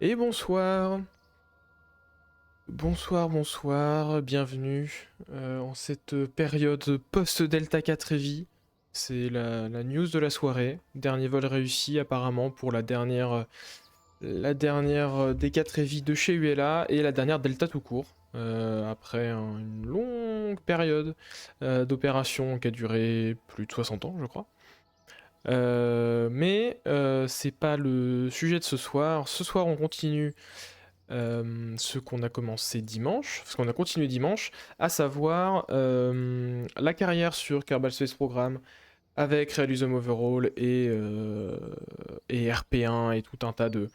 Et bonsoir, bonsoir, bienvenue en cette période post-Delta 4 Heavy. C'est la news de la soirée. Dernier vol réussi apparemment pour la dernière des 4 Heavy de chez ULA et la dernière Delta tout court. Après une longue période d'opération qui a duré plus de 60 ans je crois. Mais c'est pas le sujet de ce soir. Ce soir on continue ce qu'on a commencé dimanche, ce qu'on a continué dimanche, à savoir la carrière sur Kerbal Space Program avec Realism Overhaul et RP1 et tout un tas de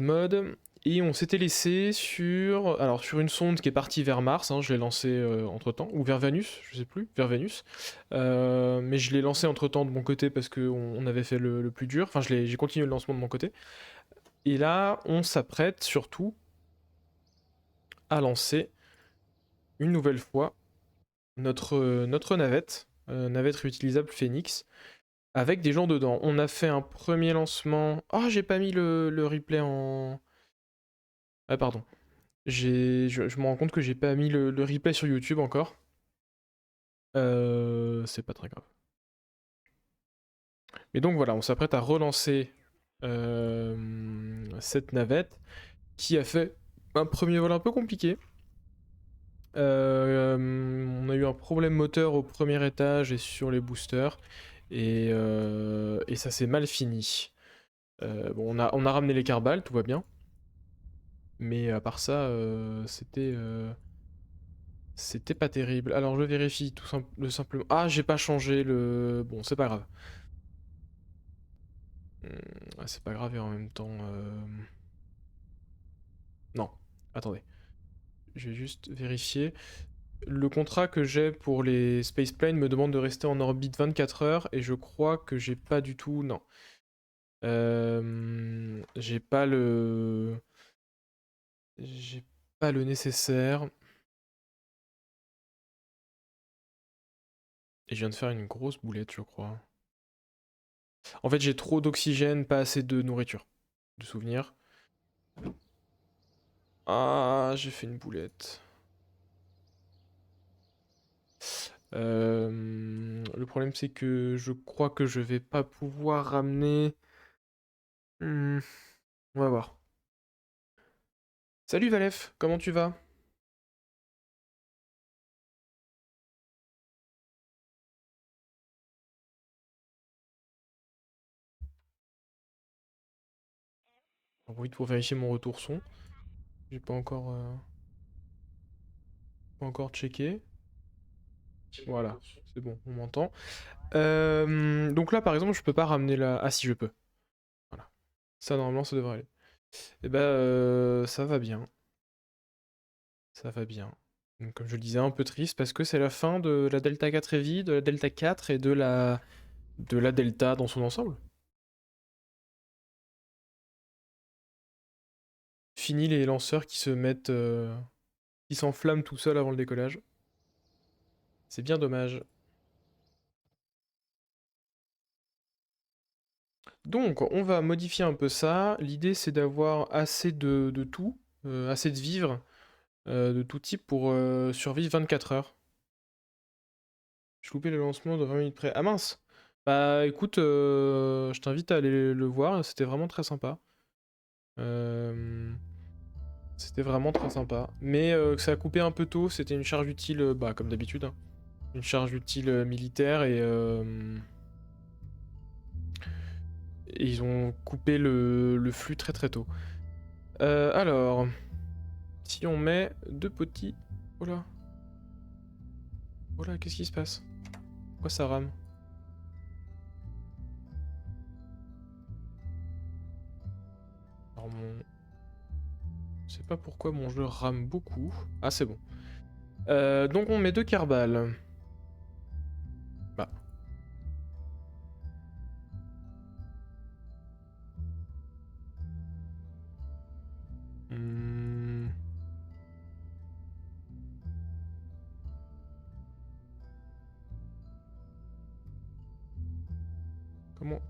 modes. Et on s'était laissé sur une sonde qui est partie vers Mars, hein, je l'ai lancée entre temps, ou vers Vénus, je sais plus, vers Vénus. Mais je l'ai lancée entre temps de mon côté parce qu'on avait fait le plus dur, enfin j'ai continué le lancement de mon côté. Et là, on s'apprête surtout à lancer une nouvelle fois notre navette réutilisable Phoenix, avec des gens dedans. On a fait un premier lancement. Oh, j'ai pas mis le replay en. Ah, pardon. Je me rends compte que j'ai pas mis le replay sur YouTube encore. C'est pas très grave. Mais donc voilà, on s'apprête à relancer cette navette qui a fait un premier vol un peu compliqué. On a eu un problème moteur au premier étage et sur les boosters, et ça s'est mal fini. Bon, on a ramené les carbales, tout va bien, mais à part ça, c'était pas terrible. Alors je vérifie simplement. Ah, j'ai pas changé le. Bon, c'est pas grave. C'est pas grave et en même temps. Non, attendez. Je vais juste vérifier. Le contrat que j'ai pour les spaceplanes me demande de rester en orbite 24 heures et je crois que j'ai pas du tout. Non. J'ai pas le. J'ai pas le nécessaire. Et je viens de faire une grosse boulette, je crois. En fait, j'ai trop d'oxygène, pas assez de nourriture. De souvenirs. Ah, j'ai fait une boulette. Le problème, c'est que je crois que je vais pas pouvoir ramener. Hmm, on va voir. Salut Valef, comment tu vas? En profite pour vérifier mon retour son. J'ai pas encore checké. Voilà, c'est bon, on m'entend. Donc là, par exemple, je peux pas ramener la. Ah si, je peux. Voilà. Ça, normalement, ça devrait aller. Et bah, ça va bien. Ça va bien. Donc, comme je le disais, un peu triste parce que c'est la fin de la Delta 4 Heavy, de la Delta 4 et de la Delta dans son ensemble. Fini les lanceurs qui se mettent. Qui s'enflamment tout seuls avant le décollage. C'est bien dommage. Donc, on va modifier un peu ça. L'idée, c'est d'avoir assez de tout, assez de vivres, de tout type pour survivre 24 heures. J'ai loupé le lancement de 20 minutes près. Ah mince! Bah écoute, je t'invite à aller le voir, c'était vraiment très sympa. Euh, C'était vraiment très sympa. Mais ça a coupé un peu tôt, c'était une charge utile, bah comme d'habitude, hein. Une charge utile militaire et ils ont coupé le flux très très tôt. Alors, si on met deux petits. Oh là. Oh là, qu'est-ce qui se passe? Pourquoi ça rame? Alors mon. Je sais pas pourquoi mon jeu rame beaucoup. Ah, c'est bon. Donc on met deux carbales. Bah. Hmm.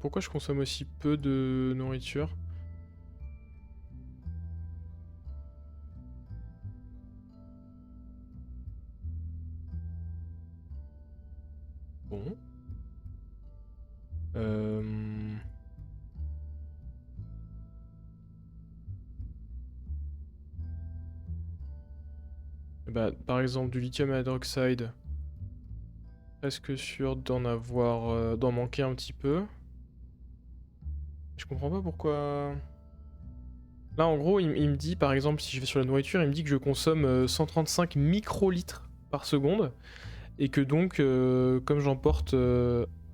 Pourquoi je consomme aussi peu de nourriture? Bon. Euh... Bah, par exemple, du lithium hydroxide. Presque sûr d'en avoir, d'en manquer un petit peu. Je comprends pas pourquoi... Là, en gros, il me dit, par exemple, si je vais sur la nourriture, il me dit que je consomme 135 microlitres par seconde. Et que donc, comme j'emporte...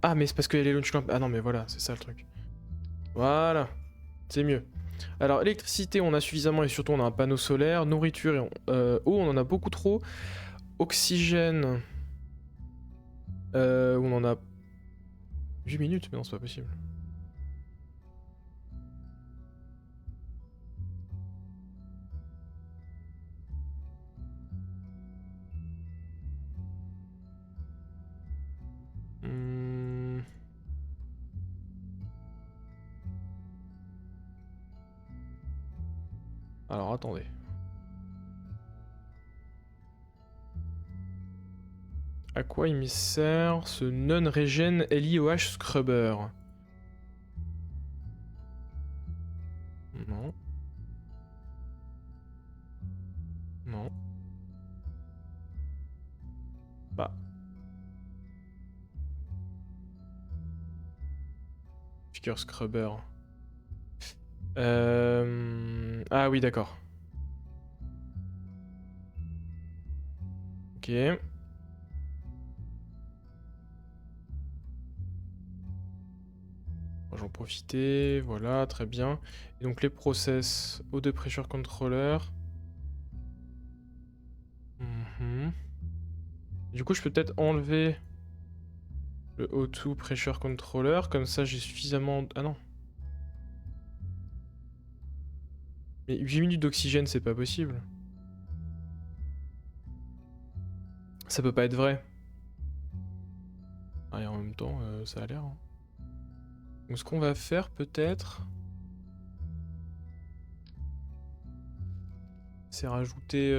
Ah, mais c'est parce qu'il y a les launch clamps. Ah non, mais voilà, c'est ça le truc. Voilà, c'est mieux. Alors, électricité, on a suffisamment et surtout, on a un panneau solaire. Nourriture, eau, on en a beaucoup trop. Oxygène, on en a 8 minutes, mais non, c'est pas possible. Hmm. Alors, attendez. À quoi il me sert ce non-regen LIOH Scrubber? Non. Non. Bah. Figure Scrubber. Ah oui, d'accord. Ok. J'en profiter, voilà, très bien. Et donc les process, O2 Pressure Controller. Du coup, je peux peut-être enlever le O2 Pressure Controller, comme ça j'ai suffisamment... Ah non. Mais 8 minutes d'oxygène, c'est pas possible. Ça peut pas être vrai. Ah, et en même temps, ça a l'air. Hein. Donc ce qu'on va faire peut-être... c'est rajouter...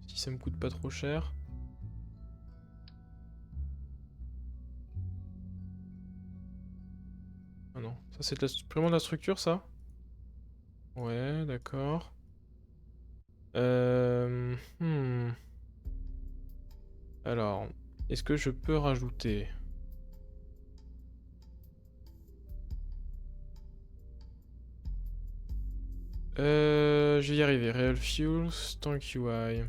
si ça me coûte pas trop cher. Ah non, ça c'est vraiment de la structure ça? Ouais, d'accord. Hmm. Alors, est-ce que je peux rajouter... je vais y arriver. Real Fuels, Tank UI.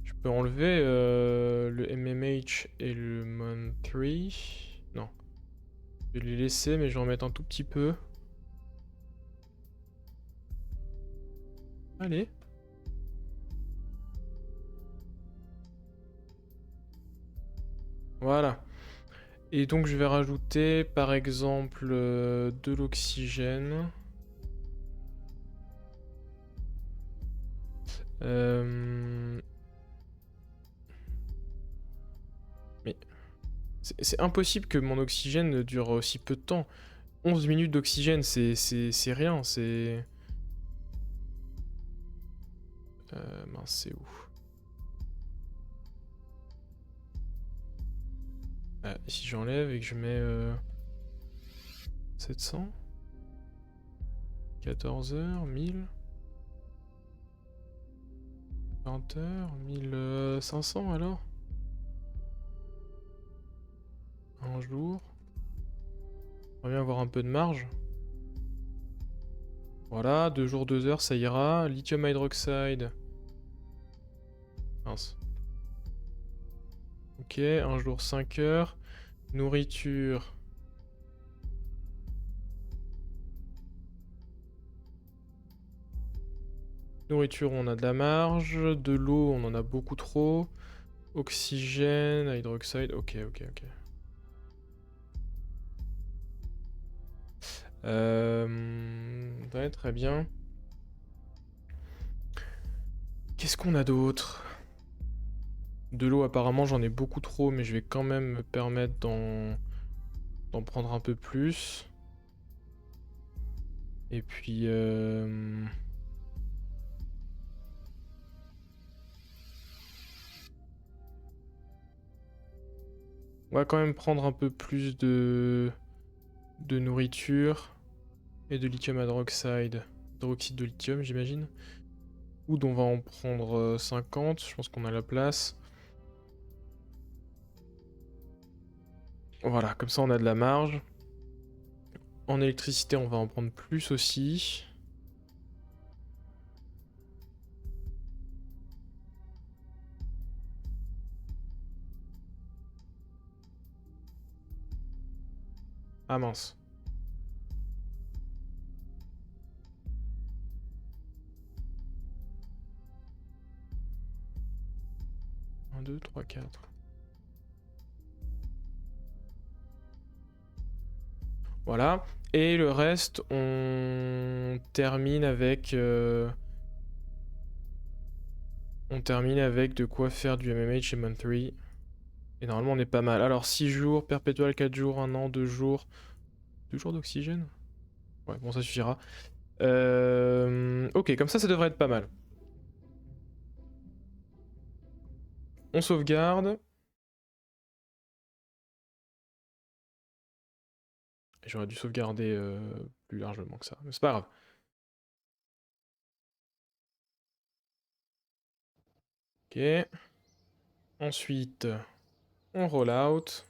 Je peux enlever le MMH et le Mon 3. Non. Je vais les laisser, mais je vais en mettre un tout petit peu. Allez. Voilà. Et donc je vais rajouter par exemple de l'oxygène. Mais c'est impossible que mon oxygène dure aussi peu de temps. 11 minutes d'oxygène, c'est rien, c'est... mince, c'est où? Ah, si j'enlève et que je mets 700, 14 heures, 1000, 20 heures, 1500 alors? Un jour. On va bien avoir un peu de marge. Voilà, 2 jours, 2 heures, ça ira. Lithium hydroxide. Mince. Ok, un jour, 5 heures. Nourriture. Nourriture, on a de la marge. De l'eau, on en a beaucoup trop. Oxygène, hydroxyde. Ok, ok, ok. Ouais, très bien. Qu'est-ce qu'on a d'autre? De l'eau, apparemment, j'en ai beaucoup trop, mais je vais quand même me permettre d'en prendre un peu plus. Et puis... On va quand même prendre un peu plus de nourriture et de lithium hydroxide. Hydroxyde de lithium, j'imagine. Ou on va en prendre 50, je pense qu'on a la place. Voilà, comme ça on a de la marge. En électricité, on va en prendre plus aussi. Ah mince. 1, 2, 3, 4. Voilà. Et le reste, on termine avec... On termine avec de quoi faire du MMH et Monthly. Et normalement, on est pas mal. Alors, 6 jours, perpétuel, 4 jours, 1 an, 2 jours. 2 jours d'oxygène? Ouais, bon, ça suffira. Ok, comme ça devrait être pas mal. On sauvegarde. J'aurais dû sauvegarder plus largement que ça, mais c'est pas grave. Ok. Ensuite, on roll out.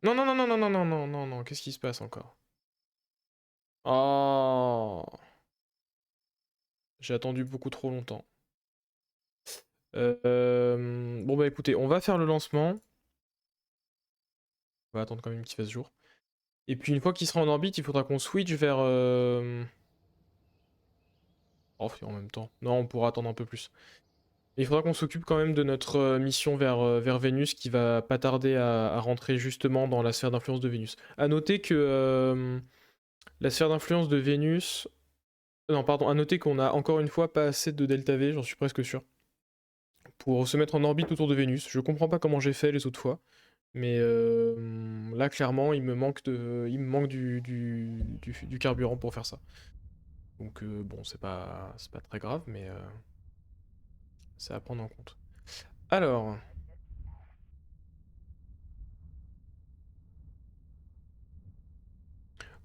Non, non, non, non, non, non, non, non, non, non, qu'est-ce qui se passe encore? Oh, j'ai attendu beaucoup trop longtemps. Bon bah écoutez, on va faire le lancement. On va attendre quand même qu'il fasse jour. Et puis une fois qu'il sera en orbite, il faudra qu'on switch vers... Oh, en même temps. Non, on pourra attendre un peu plus. Il faudra qu'on s'occupe quand même de notre mission vers Vénus qui va pas tarder à rentrer justement dans la sphère d'influence de Vénus. À noter que la sphère d'influence de Vénus... Non, pardon, à noter qu'on a encore une fois pas assez de delta V, j'en suis presque sûr, pour se mettre en orbite autour de Vénus. Je comprends pas comment j'ai fait les autres fois, mais là clairement il me manque, du carburant pour faire ça. Donc bon, c'est pas très grave, mais c'est à prendre en compte. Alors...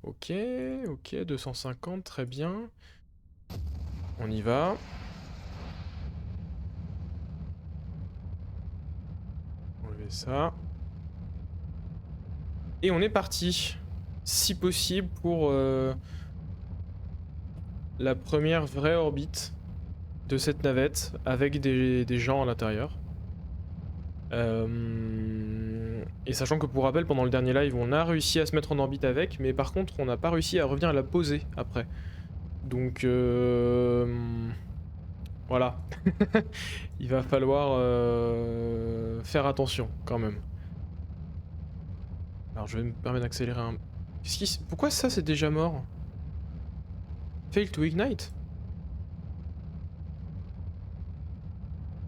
Ok, ok, 250, très bien. On y va. Enlever ça. Et on est parti. Si possible pour la première vraie orbite de cette navette avec des gens à l'intérieur. Et sachant que pour rappel, pendant le dernier live, on a réussi à se mettre en orbite avec, mais par contre, on n'a pas réussi à revenir à la poser après. Donc, voilà. Il va falloir faire attention quand même. Alors, je vais me permettre d'accélérer un... Pourquoi ça, c'est déjà mort? Fail to ignite?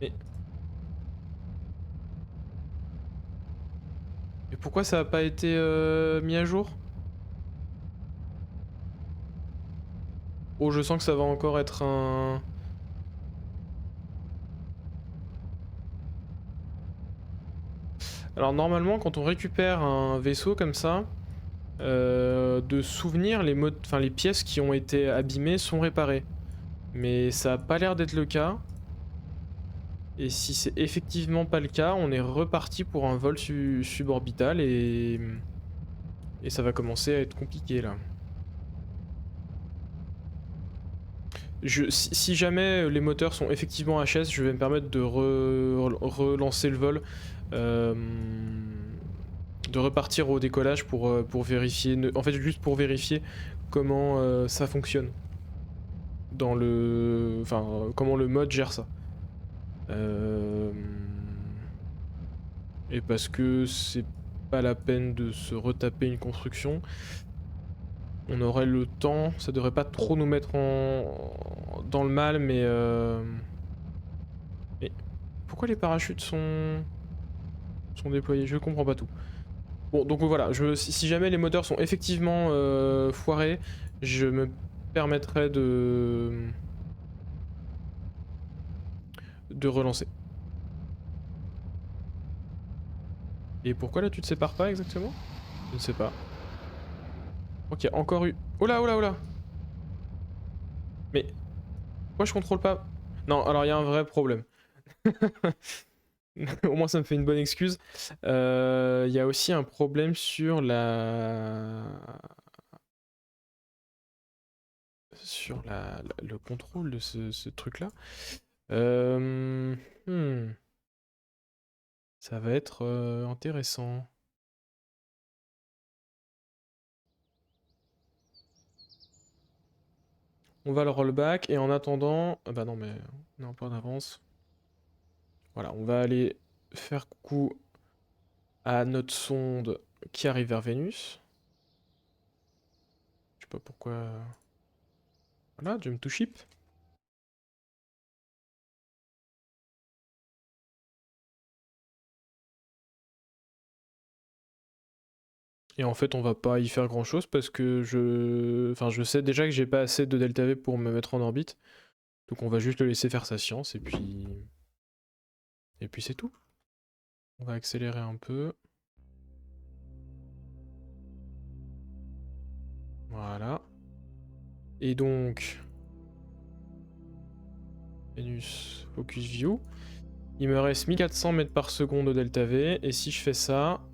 Mais... Et pourquoi ça a pas été mis à jour? Oh, je sens que ça va encore être un... Alors normalement, quand on récupère un vaisseau comme ça, de souvenir, les pièces qui ont été abîmées sont réparées. Mais ça a pas l'air d'être le cas. Et si c'est effectivement pas le cas, on est reparti pour un vol suborbital et ça va commencer à être compliqué là. Si jamais les moteurs sont effectivement HS, je vais me permettre de relancer le vol. De repartir au décollage pour vérifier, en fait juste pour vérifier comment ça fonctionne dans le, enfin comment le mode gère ça. Et parce que c'est pas la peine de se retaper une construction, on aurait le temps, ça devrait pas trop nous mettre dans le mal, mais pourquoi les parachutes sont déployés? Je comprends pas tout. Bon, donc voilà, si jamais les moteurs sont effectivement foirés, je me permettrai de relancer. Et pourquoi là tu te sépares pas exactement? Je ne sais pas. Ok, encore eu... Oh là, oh là, oh là! Mais... Pourquoi je contrôle pas? Non, alors il y a un vrai problème. Au moins ça me fait une bonne excuse. Il y a aussi un problème sur le contrôle de ce truc-là. Hmm, Ça va être intéressant. On va le rollback et en attendant... Ah bah non mais on est un peu en avance. Voilà, on va aller faire coucou à notre sonde qui arrive vers Vénus. Je sais pas pourquoi... Voilà, jump to ship. Et en fait, on va pas y faire grand chose parce que enfin, je sais déjà que j'ai pas assez de delta V pour me mettre en orbite. Donc on va juste le laisser faire sa science et puis. Et puis c'est tout. On va accélérer un peu. Voilà. Et donc. Vénus Focus View. Il me reste 1400 mètres par seconde de delta V. Et si je fais ça.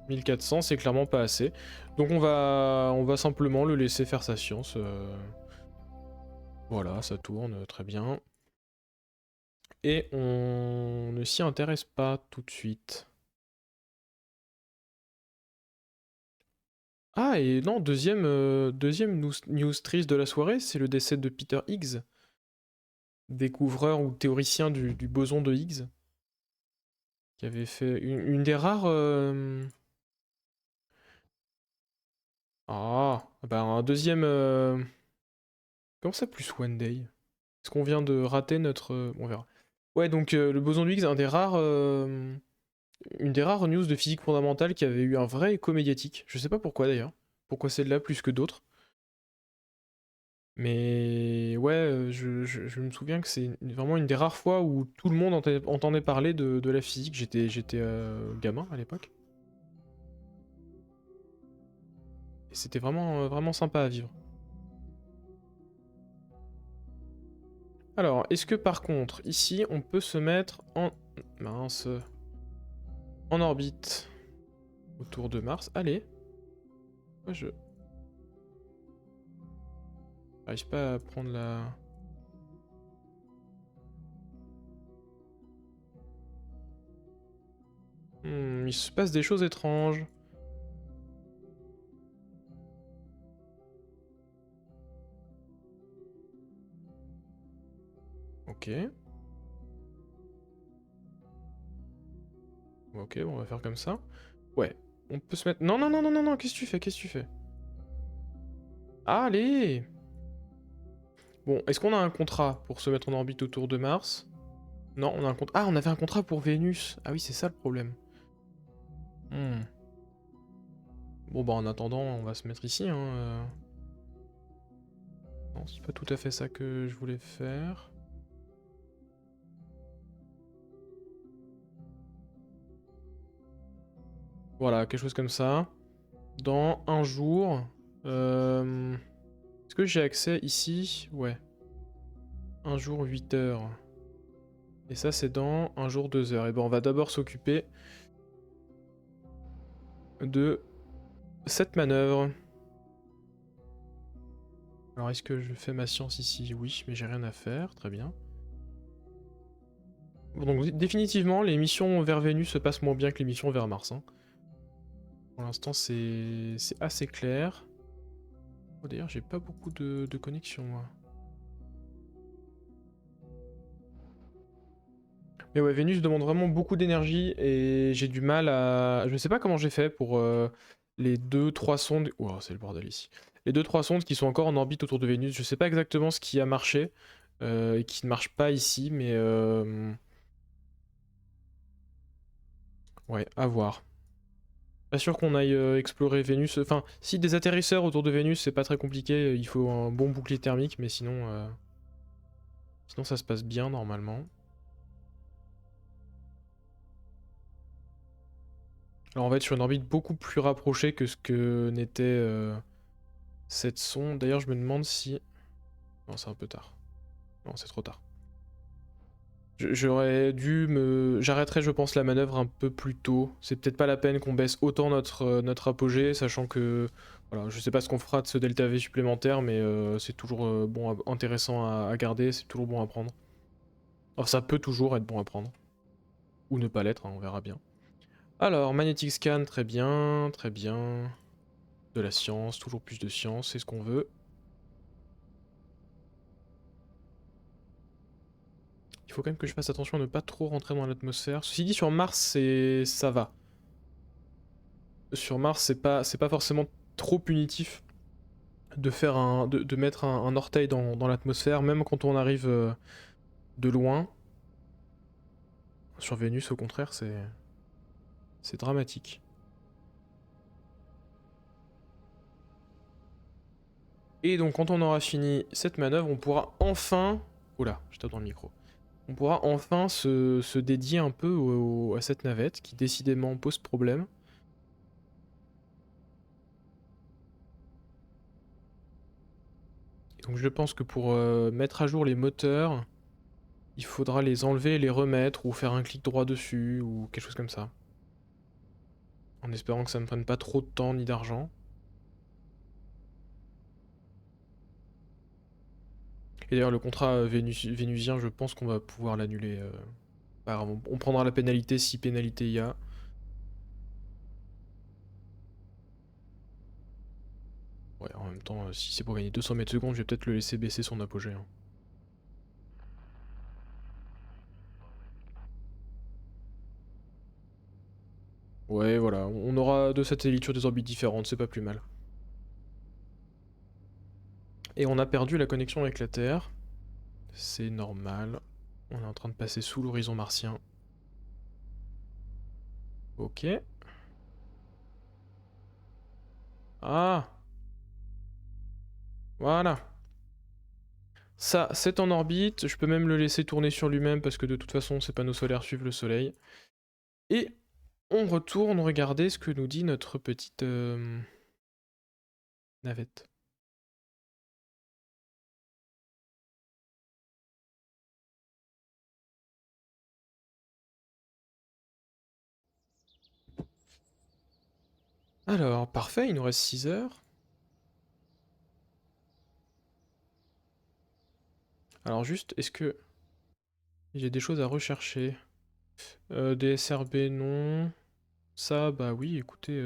1400, c'est clairement pas assez. Donc on va simplement le laisser faire sa science. Voilà, ça tourne très bien. Et on ne s'y intéresse pas tout de suite. Ah, et non, deuxième news triste de la soirée, c'est le décès de Peter Higgs, découvreur ou théoricien du boson de Higgs, qui avait fait une des rares... Ah, bah un deuxième... Comment ça, plus One Day? Est-ce qu'on vient de rater notre... On verra. Ouais, donc le boson de Higgs, une des rares news de physique fondamentale qui avait eu un vrai écho médiatique. Je sais pas pourquoi d'ailleurs. Pourquoi celle-là plus que d'autres. Mais ouais, je me souviens que c'est vraiment une des rares fois où tout le monde entendait parler de la physique. J'étais gamin à l'époque. Et c'était vraiment, vraiment sympa à vivre. Alors, est-ce que par contre, ici, on peut se mettre en... Mince. En orbite. Autour de Mars. Allez. Moi, je... J'arrive pas à prendre la... Il se passe des choses étranges. Ok. Ok, bon, on va faire comme ça. Ouais. On peut se mettre... Non, non, non, non, non, non, qu'est-ce que tu fais? Qu'est-ce que tu fais? Allez! Bon, est-ce qu'on a un contrat pour se mettre en orbite autour de Mars? Non, on a un contrat... Ah, on avait un contrat pour Vénus. Ah oui, c'est ça le problème. Hmm. Bon, bah en attendant, on va se mettre ici, hein. Non, c'est pas tout à fait ça que je voulais faire. Voilà, quelque chose comme ça. Dans un jour... Est-ce que j'ai accès ici? Ouais. Un jour, 8 heures. Et ça, c'est dans un jour, 2 heures. Et ben, on va d'abord s'occuper de cette manœuvre. Alors, est-ce que je fais ma science ici? Oui, mais j'ai rien à faire. Très bien. Bon, donc, définitivement, les missions vers Vénus se passent moins bien que les missions vers Mars. Hein. Pour l'instant, c'est assez clair. Oh, d'ailleurs, j'ai pas beaucoup de connexions, moi. Mais ouais, Vénus demande vraiment beaucoup d'énergie et j'ai du mal à... Je ne sais pas comment j'ai fait pour les 2-3 sondes... Wow, c'est le bordel ici. Les 2-3 sondes qui sont encore en orbite autour de Vénus. Je sais pas exactement ce qui a marché et qui ne marche pas ici, mais... Ouais, à voir. Pas sûr qu'on aille explorer Vénus. Enfin, si des atterrisseurs autour de Vénus, c'est pas très compliqué. Il faut un bon bouclier thermique, mais sinon... Sinon ça se passe bien normalement. Alors on va être sur une orbite beaucoup plus rapprochée que ce que n'était cette sonde. D'ailleurs je me demande si... Non, c'est un peu tard. Non, c'est trop tard. J'aurais dû me... J'arrêterai, je pense, la manœuvre un peu plus tôt. C'est peut-être pas la peine qu'on baisse autant notre apogée, sachant que... Voilà, je sais pas ce qu'on fera de ce delta V supplémentaire, mais c'est toujours intéressant à garder, c'est toujours bon à prendre. Enfin, ça peut toujours être bon à prendre. Ou ne pas l'être, hein, on verra bien. Alors, magnetic scan, très bien, très bien. De la science, toujours plus de science, c'est ce qu'on veut. Il faut quand même que je fasse attention à ne pas trop rentrer dans l'atmosphère. Ceci dit, sur Mars, ça va. Sur Mars, c'est pas forcément trop punitif de mettre un orteil dans l'atmosphère, même quand on arrive de loin. Sur Vénus, au contraire, c'est dramatique. Et donc, quand on aura fini cette manœuvre, on pourra enfin... Oula, je tape dans le micro. On pourra enfin se dédier un peu à cette navette qui décidément pose problème. Donc je pense que pour mettre à jour les moteurs, il faudra les enlever et les remettre, ou faire un clic droit dessus, ou quelque chose comme ça. En espérant que ça ne prenne pas trop de temps ni d'argent. Et d'ailleurs le contrat vénusien, je pense qu'on va pouvoir l'annuler. On prendra la pénalité si pénalité il y a. Ouais, en même temps, si c'est pour gagner 200 mètres secondes, je vais peut-être le laisser baisser son apogée. Hein. Ouais, voilà, on aura deux satellites sur des orbites différentes, c'est pas plus mal. Et on a perdu la connexion avec la Terre. C'est normal. On est en train de passer sous l'horizon martien. Ok. Ah! Voilà. Ça, c'est en orbite. Je peux même le laisser tourner sur lui-même parce que de toute façon, ces panneaux solaires suivent le soleil. Et on retourne regarder ce que nous dit notre petite navette. Alors, parfait, il nous reste 6 heures. Alors juste, est-ce que j'ai des choses à rechercher? Des SRB, non. Ça, bah oui, écoutez,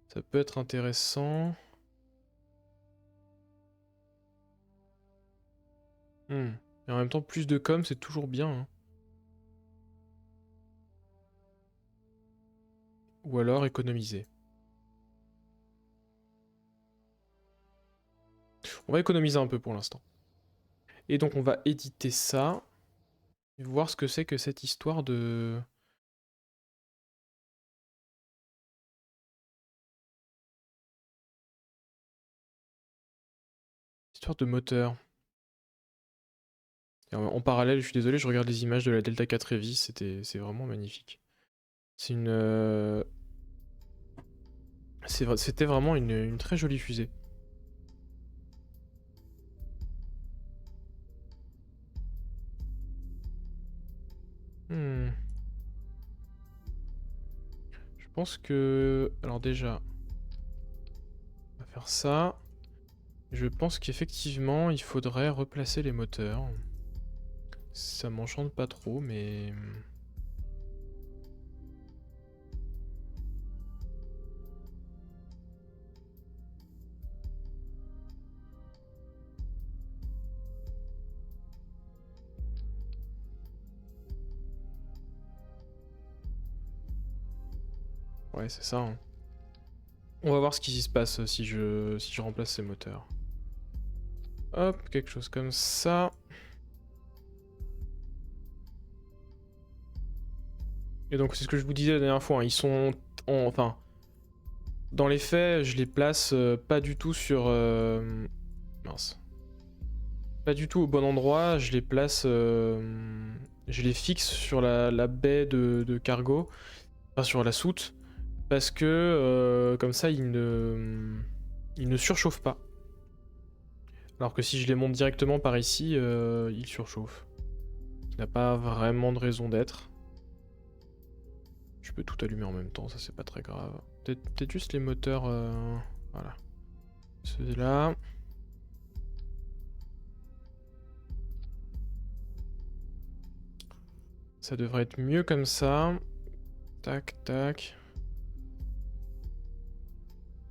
ça peut être intéressant. Et en même temps, plus de com, c'est toujours bien. Hein. Ou alors économiser. On va économiser un peu pour l'instant. Et donc on va éditer ça. Et voir ce que c'est que cette histoire de... Histoire de moteur. Et en parallèle, je suis désolé, je regarde les images de la Delta 4 Heavy, c'est vraiment magnifique. C'est une... C'était vraiment une très jolie fusée. Hmm. Je pense que... Alors déjà... On va faire ça. Je pense qu'effectivement, il faudrait replacer les moteurs. Ça m'enchante pas trop, mais... Ouais, c'est ça. Hein. On va voir ce qui se passe si je remplace ces moteurs. Hop, quelque chose comme ça. Et donc c'est ce que je vous disais la dernière fois, hein, ils sont... Enfin... Dans les faits, je les place pas du tout sur... Mince. Pas du tout au bon endroit, je les place... Je les fixe sur la baie de cargo, enfin sur la soute. Parce que comme ça il ne surchauffe pas. Alors que si je les monte directement par ici, il surchauffe. Il n'a pas vraiment de raison d'être. Je peux tout allumer en même temps, ça c'est pas très grave. Peut-être juste les moteurs... voilà. Ceux-là. Ça devrait être mieux comme ça. Tac, tac.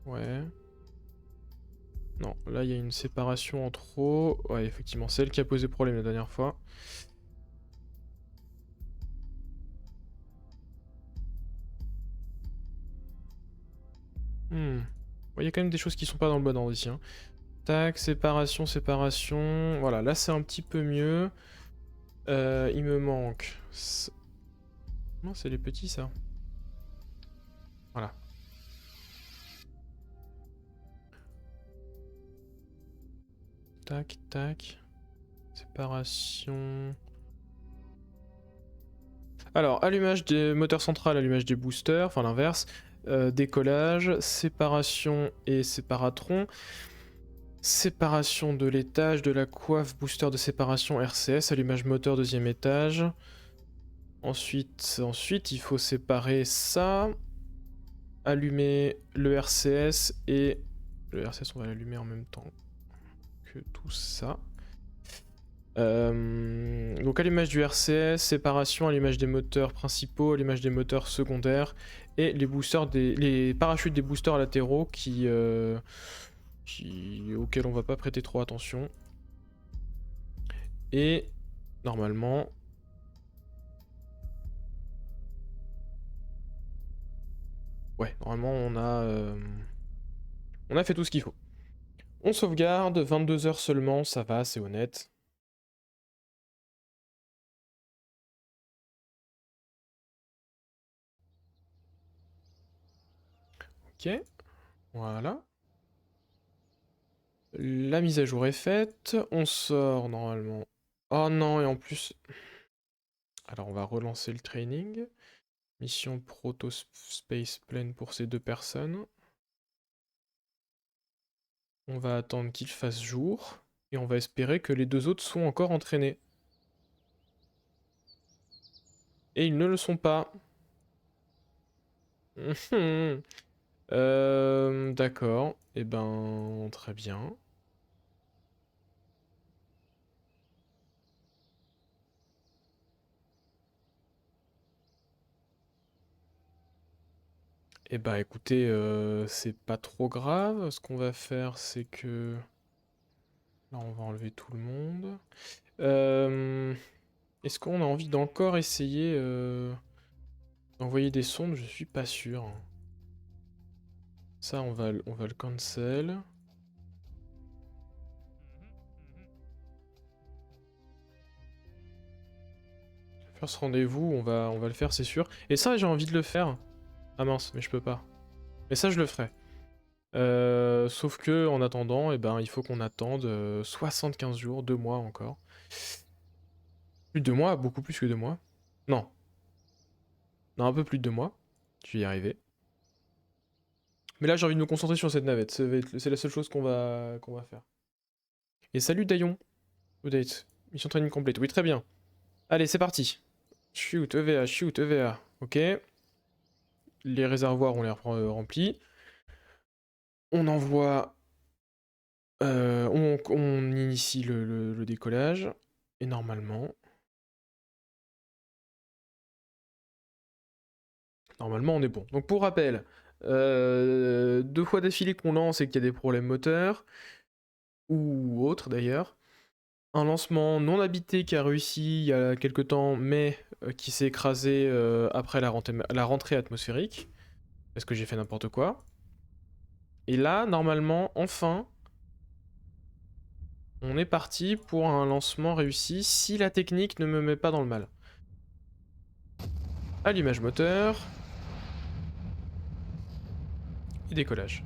Ouais. Non, là il y a une séparation en trop. Ouais, effectivement, c'est elle qui a posé problème la dernière fois. Il y a quand même des choses qui sont pas dans le bon ordre ici. Hein. Tac, séparation, séparation. Voilà, là c'est un petit peu mieux. Il me manque... Non, c'est les petits ça. Voilà. Tac, tac. Séparation... Alors, allumage des moteurs centrales, allumage des boosters, enfin l'inverse. Décollage, séparation et séparatron. Séparation de l'étage, de la coiffe, booster de séparation RCS, allumage moteur deuxième étage. Ensuite, il faut séparer ça. Allumer le RCS et... Le RCS, on va l'allumer en même temps que tout ça. Donc allumage du RCS, séparation, allumage des moteurs principaux, allumage des moteurs secondaires et les boosters les parachutes des boosters latéraux auxquels on va pas prêter trop attention. Et normalement... Ouais, normalement on a fait tout ce qu'il faut. On sauvegarde, 22 heures seulement, ça va, c'est honnête. Ok, voilà. La mise à jour est faite, on sort normalement. Oh non, et en plus... Alors on va relancer le training. Mission Proto Space Plane pour ces deux personnes. On va attendre qu'il fasse jour. Et on va espérer que les deux autres sont encore entraînés. Et ils ne le sont pas. D'accord. Eh ben, très bien. Eh ben, écoutez, c'est pas trop grave. Ce qu'on va faire, c'est que... Là, on va enlever tout le monde. Est-ce qu'on a envie d'encore essayer d'envoyer des sondes? Je suis pas sûr. Ça, on va le cancel. Faire ce rendez-vous, on va le faire, c'est sûr. Et ça, j'ai envie de le faire. Ah mince, mais je peux pas. Mais ça, je le ferai. Sauf que, en attendant, eh ben, il faut qu'on attende 75 jours, 2 mois encore. Plus de 2 mois, beaucoup plus que 2 mois. Non. Non, un peu plus de 2 mois. Je vais y arriver. Mais là, j'ai envie de me concentrer sur cette navette. C'est la seule chose qu'on va faire. Et salut Dayon. Update. Mission training complète. Oui, très bien. Allez, c'est parti. Shoot, EVA, shoot, EVA. Ok. Les réservoirs ont l'air remplis. On envoie... on initie le décollage. Et normalement... Normalement, on est bon. Donc pour rappel, 2 fois d'affilée qu'on lance et qu'il y a des problèmes moteurs, ou autres d'ailleurs. Un lancement non habité qui a réussi il y a quelques temps, mais qui s'est écrasé après la rentrée atmosphérique, parce que j'ai fait n'importe quoi. Et là, normalement, enfin, on est parti pour un lancement réussi, si la technique ne me met pas dans le mal. Allumage moteur. Et décollage.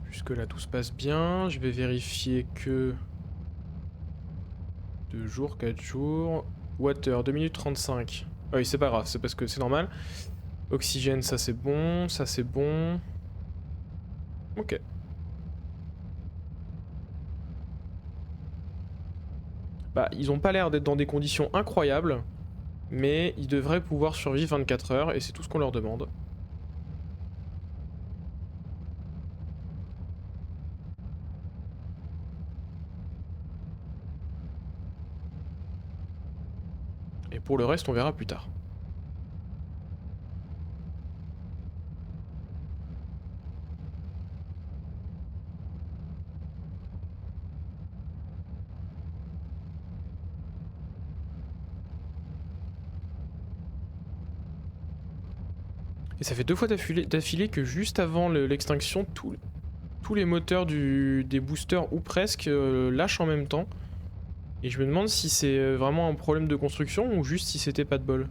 Jusque là tout se passe bien. Je vais vérifier que... 2 jours, 4 jours. Water, 2 minutes 35. Ah oui, c'est pas grave, c'est parce que c'est normal. Oxygène, ça c'est bon, ça c'est bon. Ok. Bah, ils ont pas l'air d'être dans des conditions incroyables, mais ils devraient pouvoir survivre 24 heures, et c'est tout ce qu'on leur demande. Et pour le reste, on verra plus tard. Et ça fait 2 fois d'affilée que juste avant l'extinction, tous les moteurs des boosters, ou presque, lâchent en même temps. Et je me demande si c'est vraiment un problème de construction ou juste si c'était pas de bol.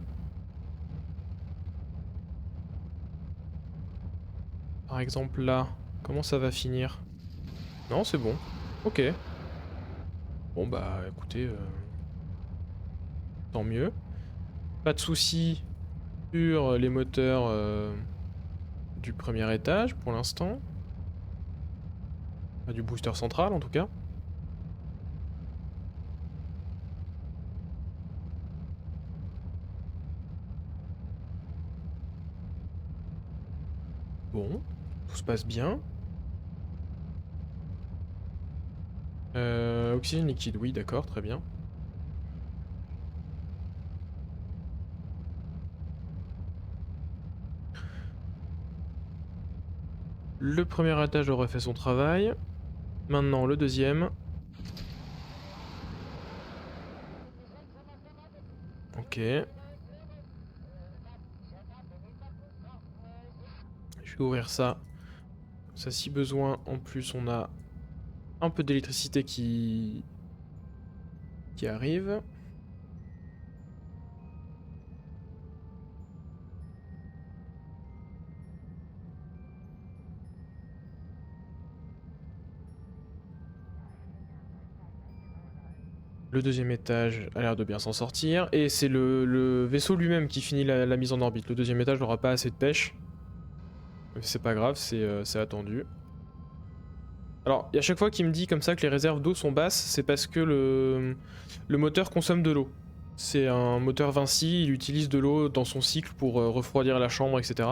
Par exemple là, comment ça va finir? Non, c'est bon. Ok. Bon bah écoutez, tant mieux. Pas de soucis sur les moteurs du premier étage pour l'instant. Pas du booster central en tout cas. Bon, tout se passe bien. Oxygène liquide, oui d'accord, très bien. Le premier étage aurait fait son travail. Maintenant le deuxième. Ok. Je vais ouvrir ça. Ça si besoin, en plus on a un peu d'électricité qui arrive. Le deuxième étage a l'air de bien s'en sortir. Et c'est le vaisseau lui-même qui finit la mise en orbite. Le deuxième étage n'aura pas assez de pêche. C'est pas grave, c'est attendu. Alors, à chaque fois qu'il me dit comme ça que les réserves d'eau sont basses, c'est parce que le moteur consomme de l'eau. C'est un moteur Vinci, il utilise de l'eau dans son cycle pour refroidir la chambre, etc.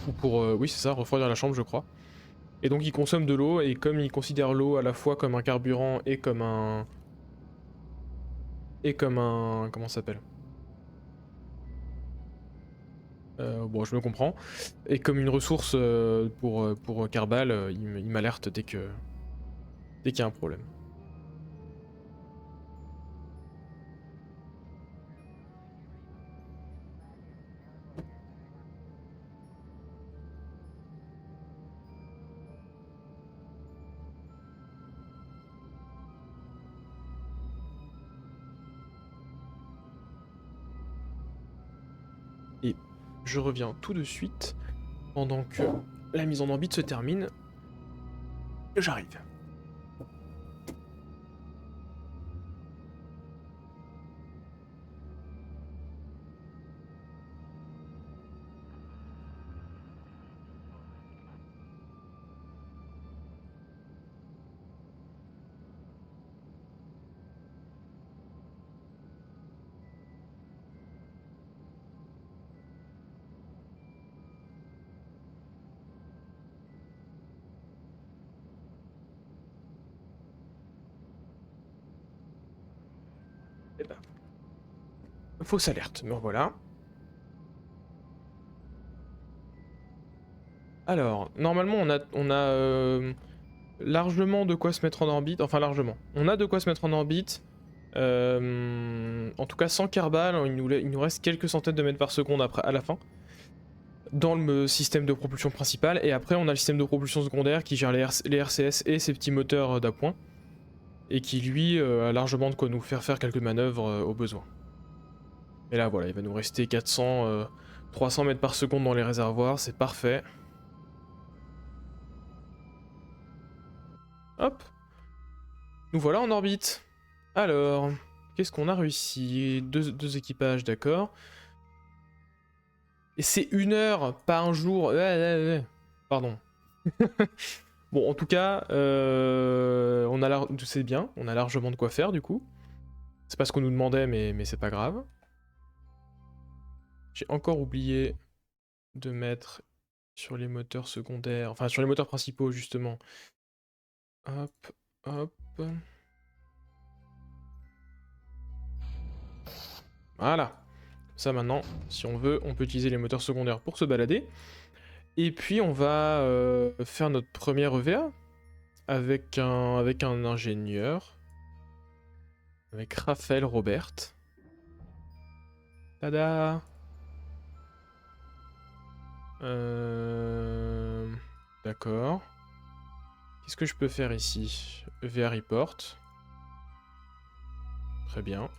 Ou pour... oui, c'est ça, refroidir la chambre, je crois. Et donc il consomme de l'eau, et comme il considère l'eau à la fois comme un carburant et comme un... Comment ça s'appelle? Bon, je me comprends. Et comme une ressource pour Carbal, il m'alerte dès qu'il y a un problème. Et je reviens tout de suite pendant que la mise en orbite se termine. J'arrive. Eh ben, fausse alerte, me voilà. Alors, normalement on a largement de quoi se mettre en orbite, enfin largement. On a de quoi se mettre en orbite. En tout cas sans Carbal, il nous reste quelques centaines de mètres par seconde après, à la fin. Dans le système de propulsion principal, et après on a le système de propulsion secondaire qui gère les RCS et ses petits moteurs d'appoint, et qui lui a largement de quoi nous faire quelques manœuvres au besoin. Et là voilà, il va nous rester 300 mètres par seconde dans les réservoirs, c'est parfait. Hop. Nous voilà en orbite. Alors, qu'est-ce qu'on a réussi? Deux équipages, d'accord. Et c'est 1 heure par jour. Pardon. Bon, en tout cas, c'est bien. On a largement de quoi faire, du coup. C'est pas ce qu'on nous demandait, mais c'est pas grave. J'ai encore oublié de mettre sur les moteurs secondaires, enfin sur les moteurs principaux justement. Hop, hop. Voilà. Ça maintenant, si on veut, on peut utiliser les moteurs secondaires pour se balader. Et puis on va faire notre première EVA avec un ingénieur. Avec Raphaël Robert. Tada. D'accord. Qu'est-ce que je peux faire ici? EVA report. Très bien.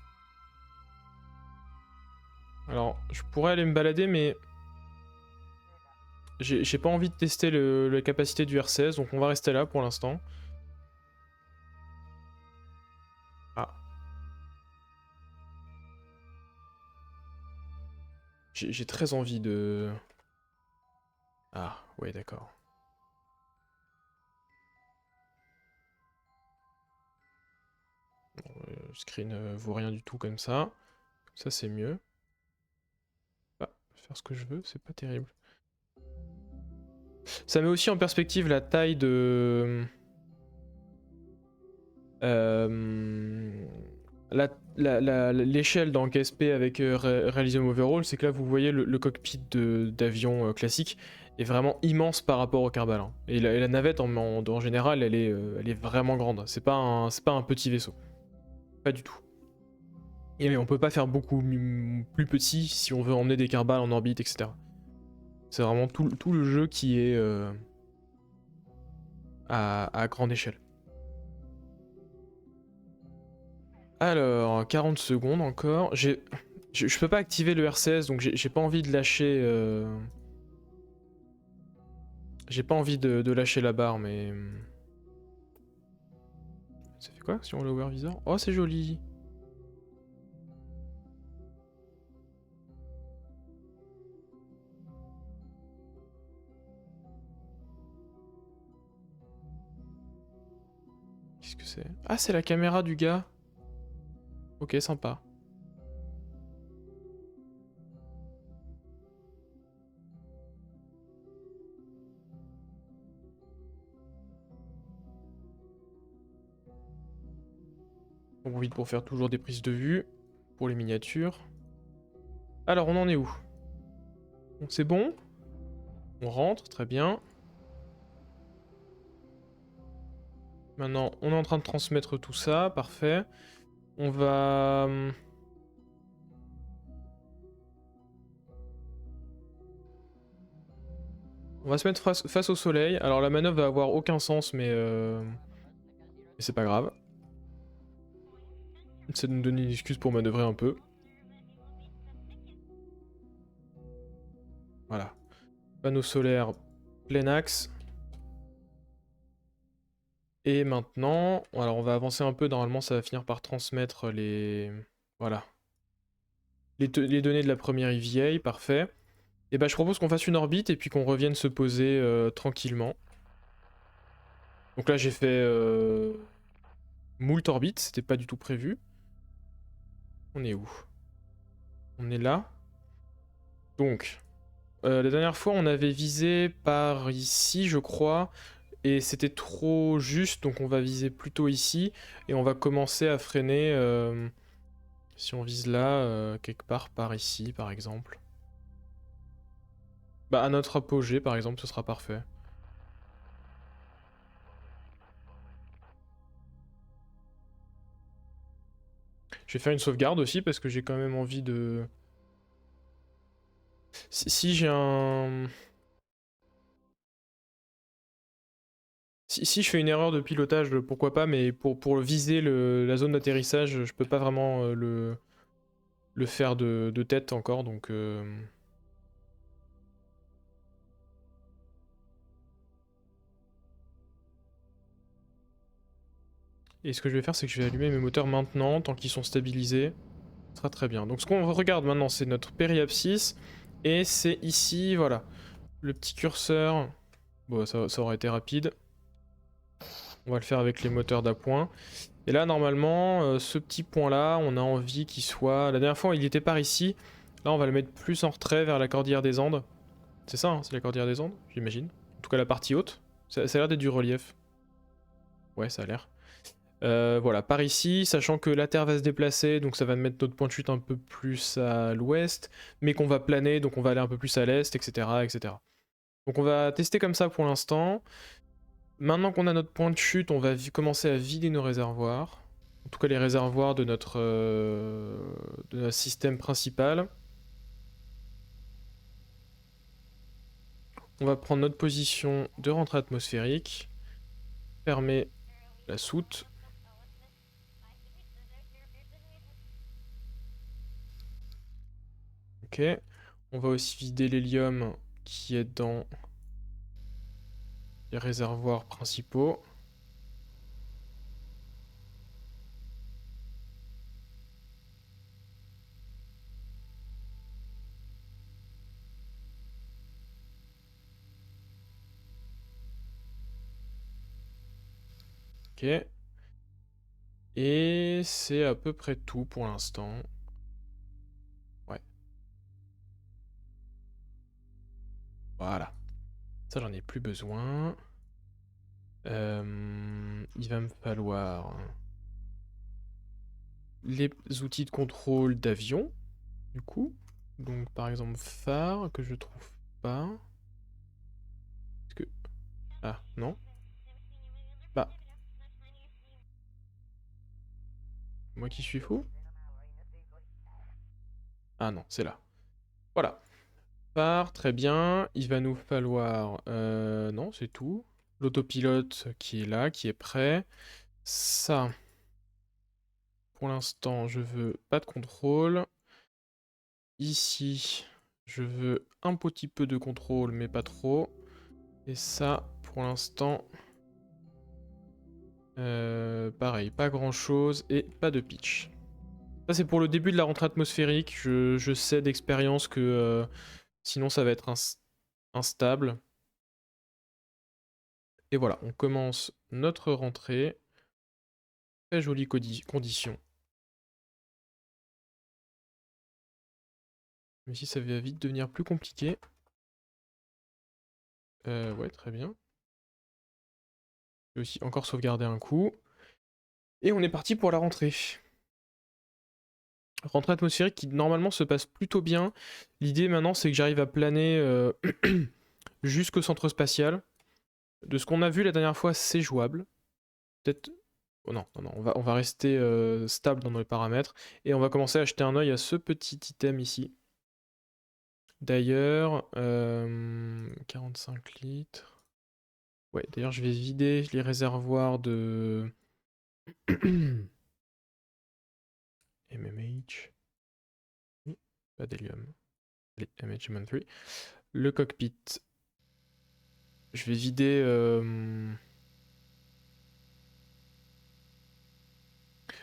Alors, je pourrais aller me balader, mais j'ai pas envie de tester la capacité du R16, donc on va rester là pour l'instant. Ah. J'ai très envie de... Ah, ouais, d'accord. Bon, screen vaut rien du tout comme ça. Ça, c'est mieux. Ah, faire ce que je veux, c'est pas terrible. Ça met aussi en perspective la taille de... l'échelle dans KSP avec Realism Overall, c'est que là vous voyez le cockpit d'avion classique est vraiment immense par rapport au Kerbal. Hein. Et la navette en général elle est vraiment grande. C'est pas un petit vaisseau. Pas du tout. Et on peut pas faire beaucoup plus petit si on veut emmener des Kerbal en orbite, etc. C'est vraiment tout le jeu qui est à grande échelle. Alors, 40 secondes encore. Je peux pas activer le R16, donc j'ai pas envie de lâcher... J'ai pas envie de lâcher la barre, mais... Ça fait quoi si on lower visor? Oh, c'est joli. Qu'est-ce que c'est? Ah, c'est la caméra du gars. Ok, sympa. On profite pour faire toujours des prises de vue. Pour les miniatures. Alors, on en est où? C'est bon? On rentre, très bien. Maintenant, on est en train de transmettre tout ça, parfait. On va... On va se mettre face au soleil. Alors la manœuvre va avoir aucun sens, mais c'est pas grave. C'est de nous donner une excuse pour manœuvrer un peu. Voilà. Panneau solaire, plein axe. Et maintenant, alors on va avancer un peu. Normalement, ça va finir par transmettre les... Voilà. Les données de la première EVA, parfait. Et bah je propose qu'on fasse une orbite et puis qu'on revienne se poser tranquillement. Donc là j'ai fait moult orbites, c'était pas du tout prévu. On est où? On est là. Donc, la dernière fois on avait visé par ici je crois. Et c'était trop juste, donc on va viser plutôt ici. Et on va commencer à freiner si on vise là, quelque part par ici par exemple. Bah à notre apogée par exemple, ce sera parfait. Je vais faire une sauvegarde aussi parce que j'ai quand même envie de... Si j'ai un... Si je fais une erreur de pilotage, pourquoi pas, mais pour viser la zone d'atterrissage, je peux pas vraiment le faire de tête encore, donc... Et ce que je vais faire, c'est que je vais allumer mes moteurs maintenant, tant qu'ils sont stabilisés. Ce sera très bien. Donc ce qu'on regarde maintenant, c'est notre périapsis. Et c'est ici, voilà, le petit curseur. Bon, ça aurait été rapide. On va le faire avec les moteurs d'appoint. Et là, normalement, ce petit point-là, on a envie qu'il soit... La dernière fois, il était par ici. Là, on va le mettre plus en retrait vers la cordillère des Andes. C'est ça, hein, c'est la cordillère des Andes, j'imagine. En tout cas, la partie haute. Ça a l'air d'être du relief. Ouais, ça a l'air. Voilà, par ici, sachant que la Terre va se déplacer, donc ça va mettre notre point de chute un peu plus à l'ouest, mais qu'on va planer, donc on va aller un peu plus à l'est, etc., etc. Donc on va tester comme ça pour l'instant. Maintenant qu'on a notre point de chute, on va commencer à vider nos réservoirs. En tout cas les réservoirs de notre système principal. On va prendre notre position de rentrée atmosphérique. Fermer la soute. Ok. On va aussi vider l'hélium qui est dans les réservoirs principaux. Ok. Et c'est à peu près tout pour l'instant. Ouais. Voilà. Ça, j'en ai plus besoin. Il va me falloir les outils de contrôle d'avion, du coup. Donc, par exemple, phare, que je trouve pas. Est-ce que... Ah, non. Bah, moi qui suis fou? Ah non, c'est là. Voilà. Phare, très bien. Il va nous falloir... non, c'est tout. L'autopilote qui est là, qui est prêt. Ça... Pour l'instant, je veux pas de contrôle. Ici, je veux un petit peu de contrôle, mais pas trop. Et ça, pour l'instant, pareil, pas grand-chose et pas de pitch. Ça, c'est pour le début de la rentrée atmosphérique. Je sais d'expérience que sinon, ça va être instable. Et voilà, on commence notre rentrée. Très jolies conditions. Mais si ça va vite devenir plus compliqué. Ouais, très bien. Je vais aussi encore sauvegarder un coup. Et on est parti pour la rentrée. Rentrée atmosphérique qui normalement se passe plutôt bien. L'idée maintenant c'est que j'arrive à planer jusqu'au centre spatial. De ce qu'on a vu la dernière fois, c'est jouable. Peut-être... Oh non, non, non, on va rester stable dans nos paramètres. Et on va commencer à jeter un œil à ce petit item ici. D'ailleurs, 45 litres. Ouais, d'ailleurs, je vais vider les réservoirs de MMH. Pas d'hélium. MH3. Le cockpit. Je vais vider.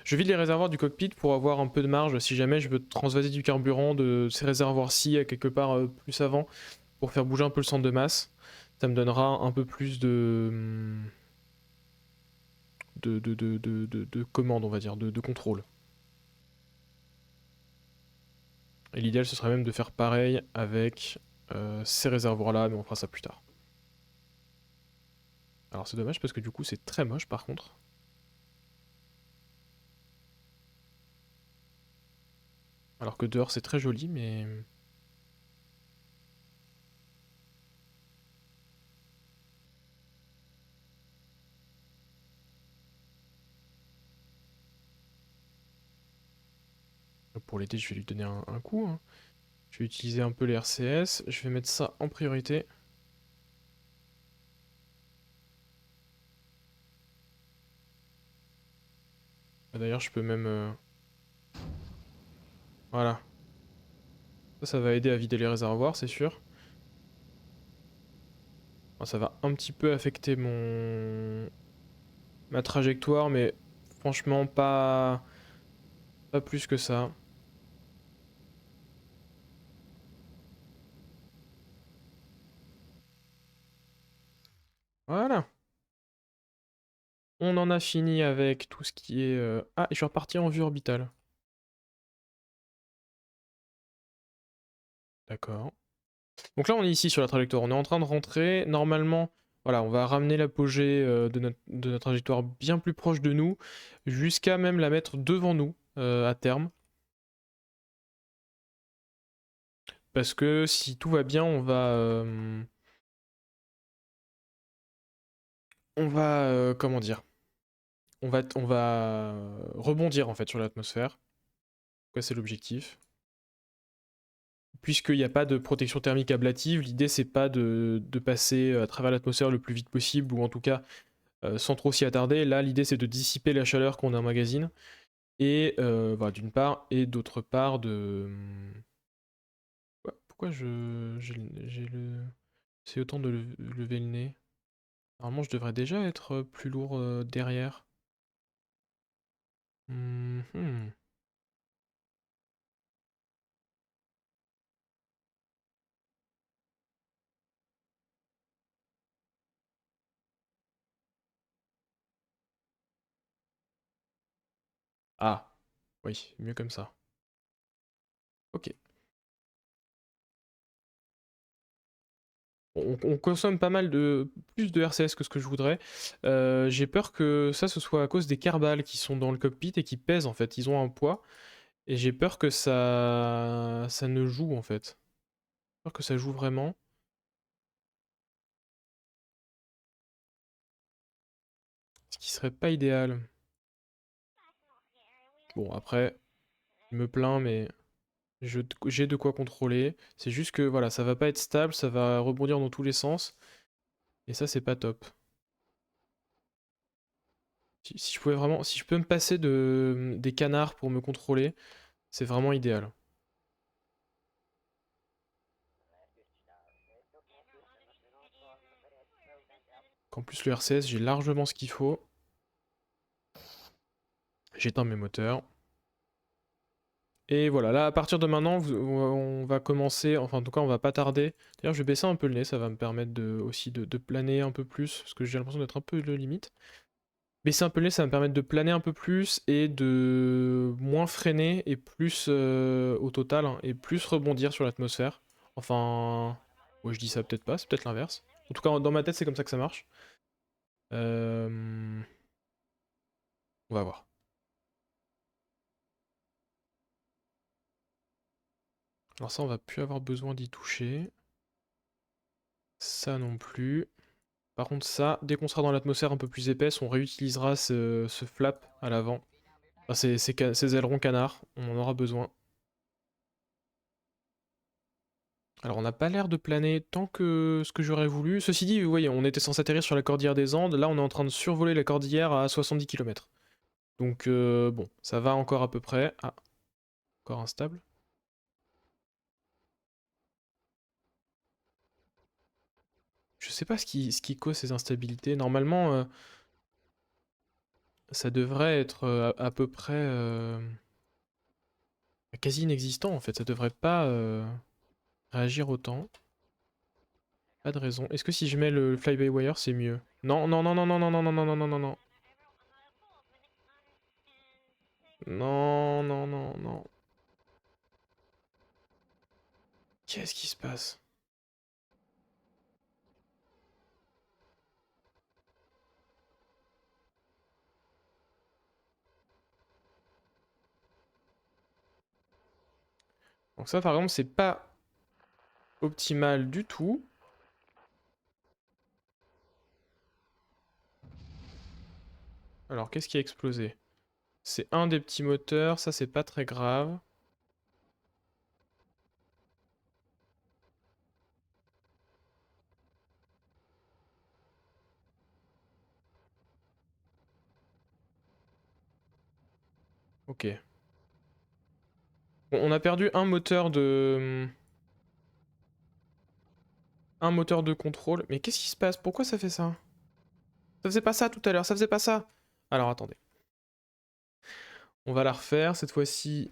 Je vide les réservoirs du cockpit pour avoir un peu de marge si jamais je veux transvaser du carburant de ces réservoirs-ci à quelque part plus avant pour faire bouger un peu le centre de masse. Ça me donnera un peu plus de commande, on va dire, de contrôle. Et l'idéal, ce serait même de faire pareil avec ces réservoirs-là, mais on fera ça plus tard. Alors c'est dommage parce que du coup, c'est très moche par contre. Alors que dehors, c'est très joli, mais... Pour l'été, je vais lui donner un coup, hein. Je vais utiliser un peu les RCS. Je vais mettre ça en priorité. D'ailleurs, je peux même... Voilà. Ça va aider à vider les réservoirs, c'est sûr. Ça va un petit peu affecter ma trajectoire, mais franchement, pas plus que ça. Voilà. On en a fini avec tout ce qui est... Ah, et je suis reparti en vue orbitale. D'accord. Donc là, on est ici sur la trajectoire. On est en train de rentrer. Normalement, voilà, on va ramener l'apogée de notre trajectoire bien plus proche de nous, jusqu'à même la mettre devant nous à terme. Parce que si tout va bien, comment dire? On va rebondir en fait sur l'atmosphère. Quoi, c'est l'objectif. Puisqu'il n'y a pas de protection thermique ablative, l'idée c'est pas de passer à travers l'atmosphère le plus vite possible, ou en tout cas sans trop s'y attarder. Là, l'idée c'est de dissiper la chaleur qu'on emmagasine, et voilà, d'une part, et d'autre part de... Pourquoi j'ai le... C'est autant de lever le nez. Normalement, je devrais déjà être plus lourd derrière. Mhm. Ah, oui, mieux comme ça. Ok. On consomme pas mal plus de RCS que ce que je voudrais. J'ai peur que ça ce soit à cause des carbales qui sont dans le cockpit et qui pèsent en fait. Ils ont un poids. Et j'ai peur que ça ne joue en fait. J'ai peur que ça joue vraiment. Ce qui serait pas idéal. Bon, après, je me plains, mais j'ai de quoi contrôler. C'est juste que voilà, ça va pas être stable, ça va rebondir dans tous les sens. Et ça, c'est pas top. Si je pouvais vraiment, si je peux me passer des canards pour me contrôler, c'est vraiment idéal. Qu'en plus, le RCS, j'ai largement ce qu'il faut. J'éteins mes moteurs. Et voilà, là, à partir de maintenant, on va commencer, enfin, en tout cas, on va pas tarder. D'ailleurs, je vais baisser un peu le nez, ça va me permettre aussi de planer un peu plus, parce que j'ai l'impression d'être un peu de limite. Baisser un peu le nez, ça va me permettre de planer un peu plus et de moins freiner et plus au total, hein, et plus rebondir sur l'atmosphère. Enfin, ouais, je dis ça peut-être pas, c'est peut-être l'inverse. En tout cas, dans ma tête, c'est comme ça que ça marche. Euh, On va voir. Alors ça, on va plus avoir besoin d'y toucher. Ça non plus. Par contre, ça, dès qu'on sera dans l'atmosphère un peu plus épaisse, on réutilisera ce flap à l'avant. Enfin, ces ailerons canards, on en aura besoin. Alors, on n'a pas l'air de planer tant que ce que j'aurais voulu. Ceci dit, vous voyez, on était censé atterrir sur la cordillère des Andes. Là, on est en train de survoler la cordillère à 70 km. Donc, bon, ça va encore à peu près. Ah, encore instable. Je sais pas ce qui cause ces instabilités. Normalement, ça devrait être à peu près quasi inexistant en fait. Ça devrait pas réagir autant. Pas de raison. Est-ce que si je mets le fly-by-wire, c'est mieux? Non, non, non, non, non, non, non, non, non, non, non, non, non. Non, non, non, non. Qu'est-ce qui se passe? Donc ça, par exemple, c'est pas optimal du tout. Alors, qu'est-ce qui a explosé? C'est un des petits moteurs, ça c'est pas très grave. Ok. Bon, on a perdu un moteur de contrôle. Mais qu'est-ce qui se passe? Pourquoi ça fait ça? Ça faisait pas ça tout à l'heure, ça faisait pas ça. Alors attendez. On va la refaire cette fois-ci.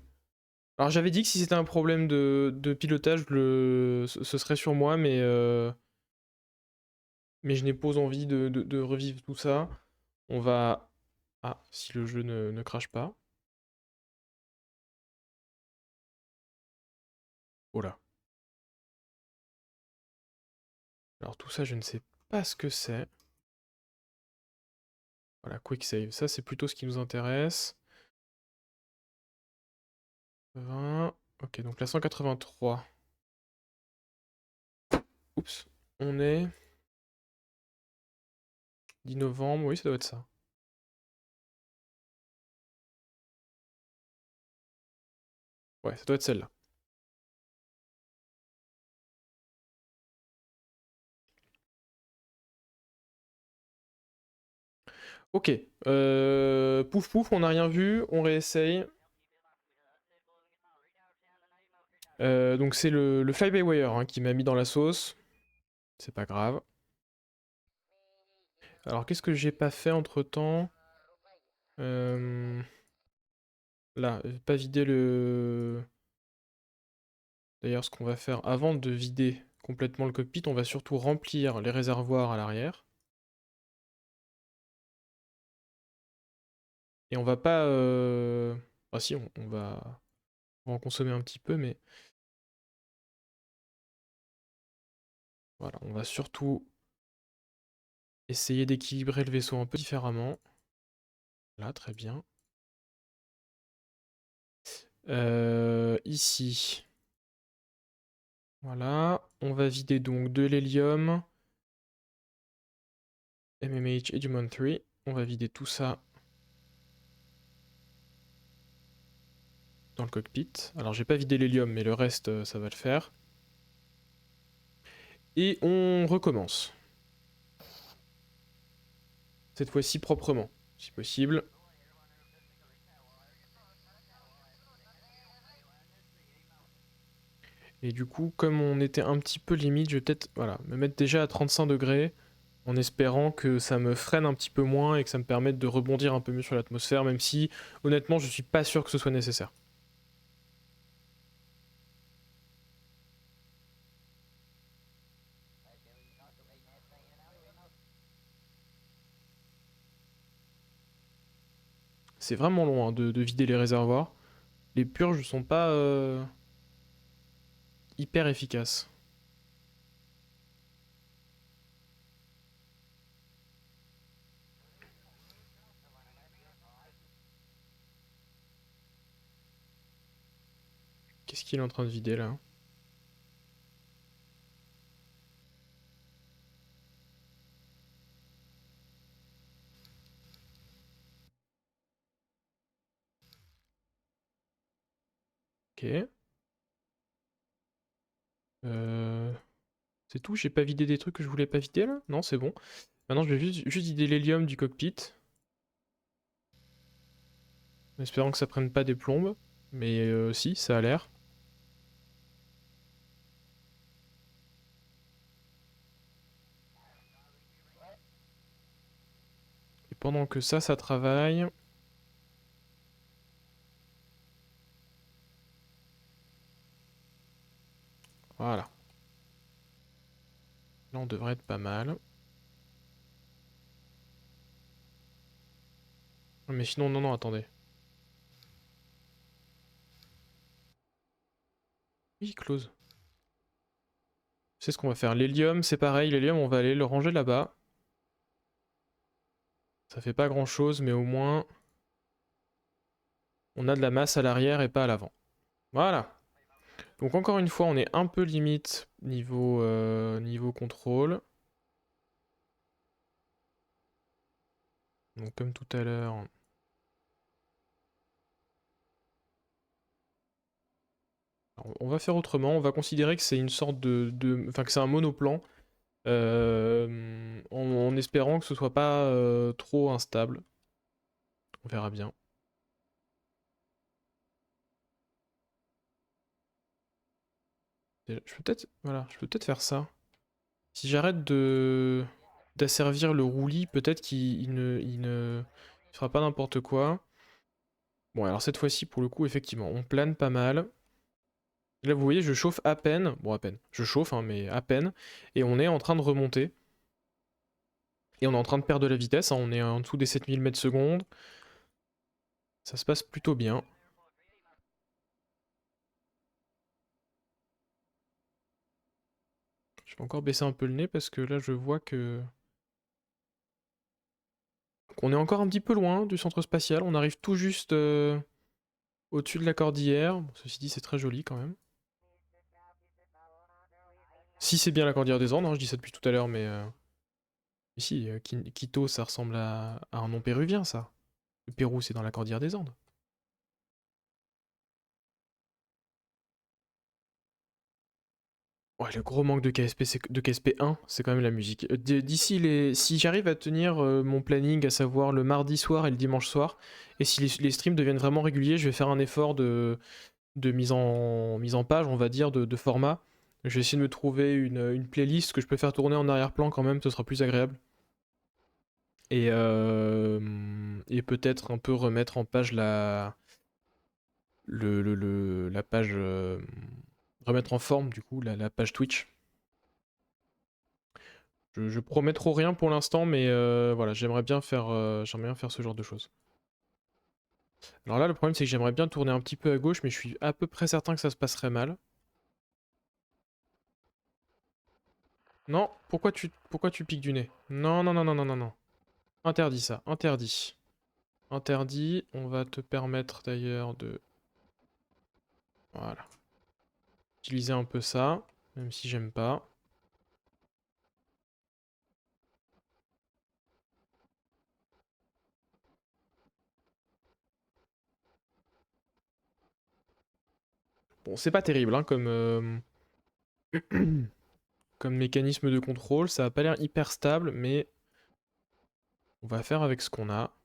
Alors j'avais dit que si c'était un problème de pilotage, ce serait sur moi, mais je n'ai pas envie de revivre tout ça. On va... Ah, si le jeu ne crache pas. Oh là. Alors tout ça, je ne sais pas ce que c'est. Voilà, quick save. Ça, c'est plutôt ce qui nous intéresse. 20. Ok, donc la 183. Oups. On est... 10 novembre. Oui, ça doit être ça. Ouais, ça doit être celle-là. Ok. Pouf pouf, on n'a rien vu. On réessaye. Donc c'est le Fly-by-Wire hein, qui m'a mis dans la sauce. C'est pas grave. Alors qu'est-ce que j'ai pas fait entre-temps? Là, pas vider le... D'ailleurs, ce qu'on va faire avant de vider complètement le cockpit, on va surtout remplir les réservoirs à l'arrière. Et on va pas... Ah si, on va en consommer un petit peu, mais... Voilà, on va surtout essayer d'équilibrer le vaisseau un peu différemment. Là, très bien. Ici. Voilà, on va vider donc de l'hélium, MMH et du Mount 3. On va vider tout ça dans le cockpit. Alors j'ai pas vidé l'hélium, mais le reste, ça va le faire. Et on recommence. Cette fois-ci proprement, si possible. Et du coup, comme on était un petit peu limite, je vais peut-être voilà, me mettre déjà à 35 degrés, en espérant que ça me freine un petit peu moins et que ça me permette de rebondir un peu mieux sur l'atmosphère, même si, honnêtement, je suis pas sûr que ce soit nécessaire. C'est vraiment long hein, de vider les réservoirs. Les purges sont pas hyper efficaces. Qu'est-ce qu'il est en train de vider là? Ok. Euh... C'est tout? J'ai pas vidé des trucs que je voulais pas vider là? Non, c'est bon. Maintenant, je vais juste vider l'hélium du cockpit. En espérant que ça prenne pas des plombes. Mais si, ça a l'air. Et pendant que ça travaille... Voilà. Là, on devrait être pas mal. Mais sinon, non, non, attendez. Oui, close. C'est ce qu'on va faire. L'hélium, c'est pareil. L'hélium, on va aller le ranger là-bas. Ça fait pas grand-chose, mais au moins... On a de la masse à l'arrière et pas à l'avant. Voilà. Donc encore une fois, on est un peu limite niveau contrôle. Donc comme tout à l'heure... On va faire autrement, on va considérer que c'est une sorte enfin que c'est un monoplan, en espérant que ce soit pas trop instable. On verra bien. Je peux peut-être voilà, je peux peut-être faire ça. Si j'arrête de d'asservir le roulis, peut-être qu'il il ne fera pas n'importe quoi. Bon, alors cette fois-ci, pour le coup, effectivement, on plane pas mal. Là, vous voyez, je chauffe à peine. Bon, à peine. Je chauffe, hein, mais à peine. Et on est en train de remonter. Et on est en train de perdre de la vitesse, hein. On est en dessous des 7000 mètres secondes. Ça se passe plutôt bien. Je vais encore baisser un peu le nez parce que là, je vois que... qu'on est encore un petit peu loin du centre spatial. On arrive tout juste au-dessus de la cordillère. Bon, ceci dit, c'est très joli quand même. Si c'est bien la cordillère des Andes, hein, je dis ça depuis tout à l'heure, mais... Si, Quito, ça ressemble à un nom péruvien, ça. Le Pérou, c'est dans la cordillère des Andes. Ouais, le gros manque de KSP, de KSP1, c'est quand même la musique. D'ici les... Si j'arrive à tenir mon planning, à savoir le mardi soir et le dimanche soir, et si les streams deviennent vraiment réguliers, je vais faire un effort de mise en page, on va dire, de format. Je vais essayer de me trouver une playlist que je peux faire tourner en arrière-plan quand même, ce sera plus agréable. Et peut-être un peu remettre en page la page... remettre en forme, du coup, la page Twitch. Je promets trop rien pour l'instant, mais voilà, j'aimerais bien faire ce genre de choses. Alors là, le problème, c'est que j'aimerais bien tourner un petit peu à gauche, mais je suis à peu près certain que ça se passerait mal. Non, pourquoi tu piques du nez? Non, non, non, non, non, non, non. Interdit ça, interdit. Interdit, on va te permettre d'ailleurs de... Voilà. Utiliser un peu ça, même si j'aime pas. Bon, c'est pas terrible, hein, comme mécanisme de contrôle. Ça a pas l'air hyper stable, mais on va faire avec ce qu'on a.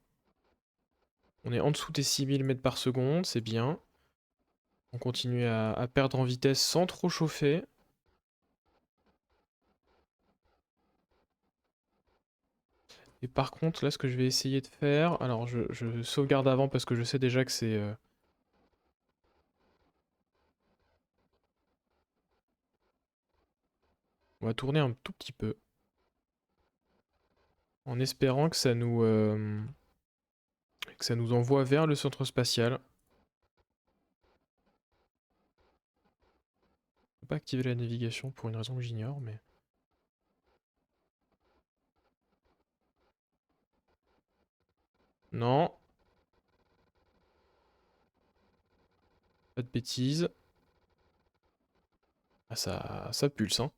On est en dessous des 6000 mètres par seconde, c'est bien. On continue à perdre en vitesse sans trop chauffer. Et par contre, là, ce que je vais essayer de faire... Alors, je sauvegarde avant parce que je sais déjà que c'est... On va tourner un tout petit peu. En espérant que ça nous envoie vers le centre spatial. Je peux pas activer la navigation pour une raison que j'ignore, mais... Non. Pas de bêtises. Ah, ça pulse, hein.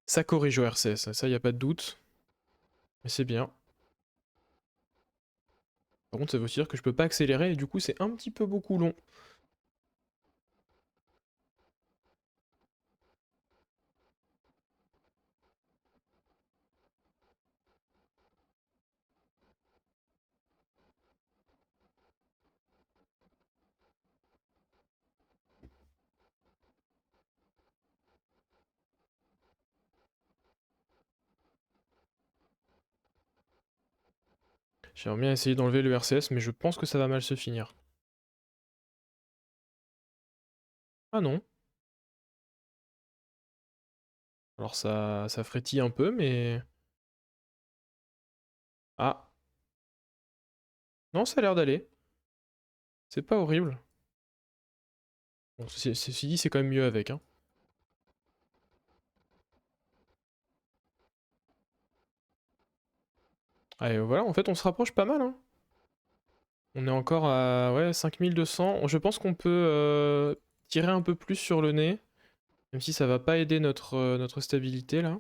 Ça corrige au RCS, ça y a pas de doute. Mais c'est bien. Par contre, ça veut aussi dire que je peux pas accélérer et du coup, c'est un petit peu beaucoup long. J'aimerais bien essayer d'enlever le RCS, mais je pense que ça va mal se finir. Ah non. Alors ça frétille un peu, mais... Ah. Non, ça a l'air d'aller. C'est pas horrible. Bon, ceci dit, c'est quand même mieux avec, hein. Allez, voilà, en fait, on se rapproche pas mal, hein. On est encore à ouais, 5200. Je pense qu'on peut tirer un peu plus sur le nez, même si ça va pas aider notre stabilité, là.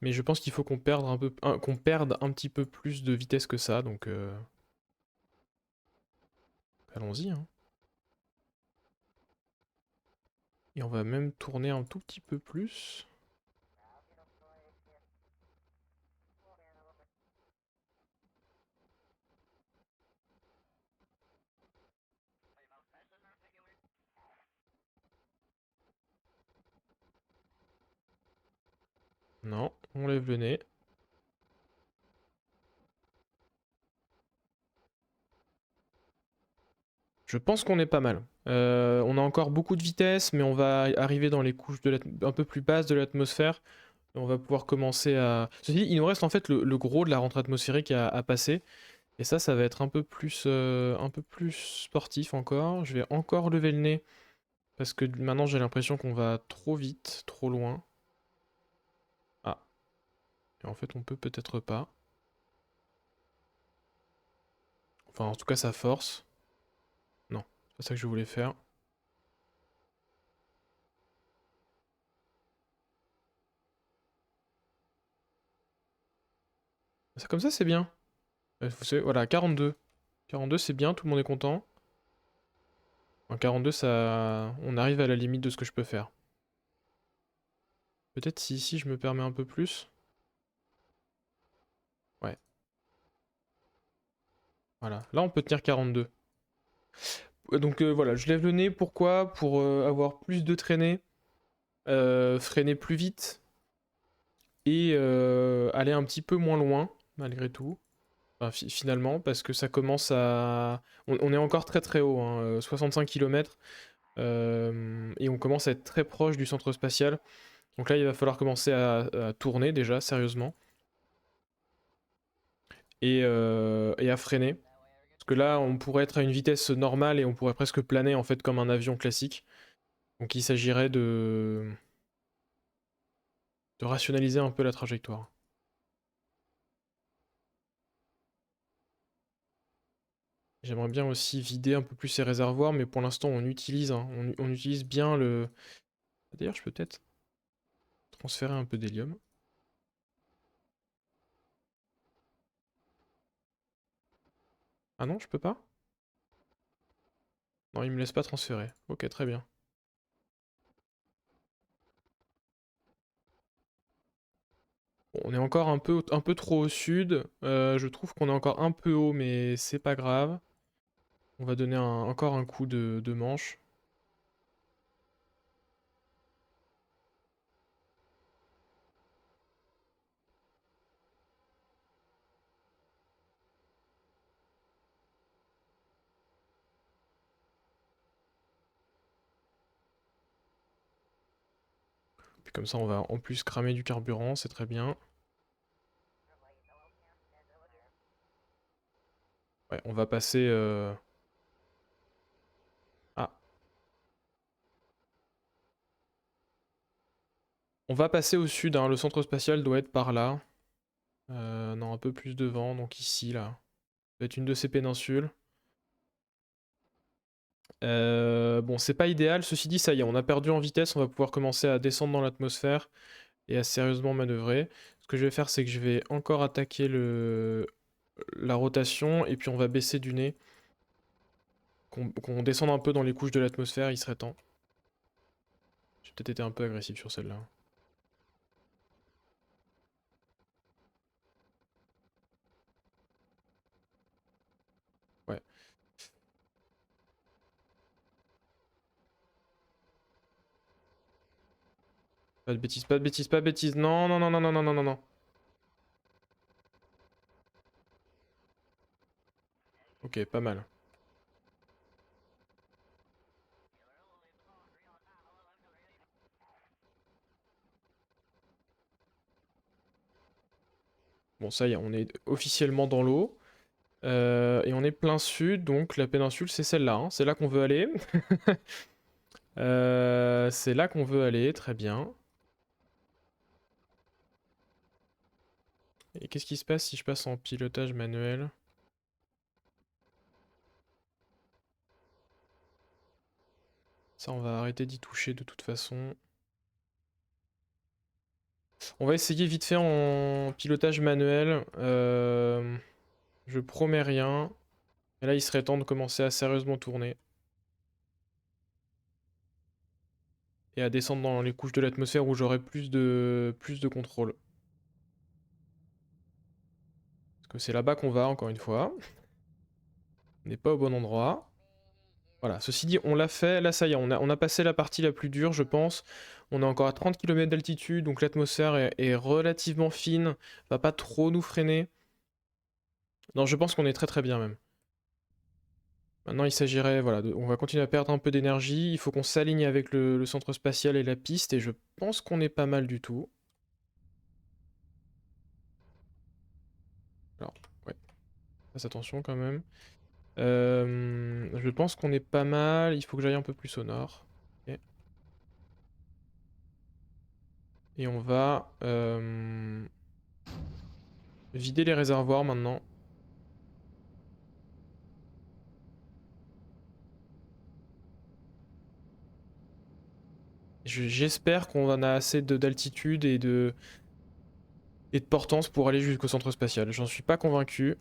Mais je pense qu'il faut qu'on perde un petit peu plus de vitesse que ça, donc allons-y, hein. Et on va même tourner un tout petit peu plus. Non. On lève le nez. Je pense qu'on est pas mal. On a encore beaucoup de vitesse, mais on va arriver dans les couches un peu plus basses de l'atmosphère. On va pouvoir commencer à... Ceci dit, il nous reste en fait le gros de la rentrée atmosphérique à passer. Et ça va être un peu plus sportif encore. Je vais encore lever le nez. Parce que maintenant j'ai l'impression qu'on va trop vite, trop loin. Ah, et en fait on peut peut-être pas. Enfin en tout cas ça force. Non, c'est pas ça que je voulais faire. Ça, comme ça c'est bien. Voilà, 42. 42 c'est bien, tout le monde est content. En 42 ça... On arrive à la limite de ce que je peux faire. Peut-être si ici je me permets un peu plus. Ouais. Voilà, là on peut tenir 42. Donc voilà, je lève le nez, pourquoi? Pour avoir plus de traînée, freiner plus vite et aller un petit peu moins loin, malgré tout. Enfin, finalement, parce que ça commence à... On est encore très très haut, hein, 65 km, et on commence à être très proche du centre spatial. Donc là, il va falloir commencer à tourner déjà, sérieusement, et à freiner. Parce que là, on pourrait être à une vitesse normale et on pourrait presque planer en fait comme un avion classique. Donc il s'agirait de rationaliser un peu la trajectoire. J'aimerais bien aussi vider un peu plus ces réservoirs, mais pour l'instant on utilise, hein, on utilise bien le... D'ailleurs, je peux peut-être transférer un peu d'hélium. Ah non, je peux pas? Non, il me laisse pas transférer. Ok, très bien. Bon, on est encore un peu trop au sud. Je trouve qu'on est encore un peu haut, mais c'est pas grave. On va donner encore un coup de manche. Puis comme ça, on va en plus cramer du carburant, c'est très bien. Ouais, on va passer... Ah. On va passer au sud, hein. Le centre spatial doit être par là. Non, un peu plus devant, donc ici, là. Ça va être une de ces péninsules. Bon, c'est pas idéal. Ceci dit, ça y est, on a perdu en vitesse. On va pouvoir commencer à descendre dans l'atmosphère et à sérieusement manœuvrer. Ce que je vais faire, c'est que je vais encore attaquer la rotation et puis on va baisser du nez. Qu'on descende un peu dans les couches de l'atmosphère, il serait temps. J'ai peut-être été un peu agressif sur celle-là. Ouais. Pas de bêtises, pas de bêtises, pas de bêtises. Non, non, non, non, non, non, non, non, non. Ok, pas mal. Bon, ça y est, on est officiellement dans l'eau. Et on est plein sud, donc la péninsule, c'est celle-là, hein. C'est là qu'on veut aller. C'est là qu'on veut aller, très bien. Et qu'est-ce qui se passe si je passe en pilotage manuel? Ça, on va arrêter d'y toucher de toute façon. On va essayer vite fait en pilotage manuel. Je promets rien. Et là, il serait temps de commencer à sérieusement tourner. Et à descendre dans les couches de l'atmosphère où j'aurai plus de contrôle. Parce que c'est là-bas qu'on va, encore une fois. On n'est pas au bon endroit. Voilà, ceci dit, on l'a fait, là ça y est, on a passé la partie la plus dure, je pense. On est encore à 30 km d'altitude, donc l'atmosphère est relativement fine, va pas trop nous freiner. Non, je pense qu'on est très très bien même. Maintenant, il s'agirait, voilà, on va continuer à perdre un peu d'énergie, il faut qu'on s'aligne avec le centre spatial et la piste, et je pense qu'on est pas mal du tout. Alors, ouais, fasse attention quand même. Je pense qu'on est pas mal, il faut que j'aille un peu plus au nord. Ok. Et on va vider les réservoirs maintenant. J'espère qu'on en a assez d'altitude et de portance pour aller jusqu'au centre spatial. J'en suis pas convaincu.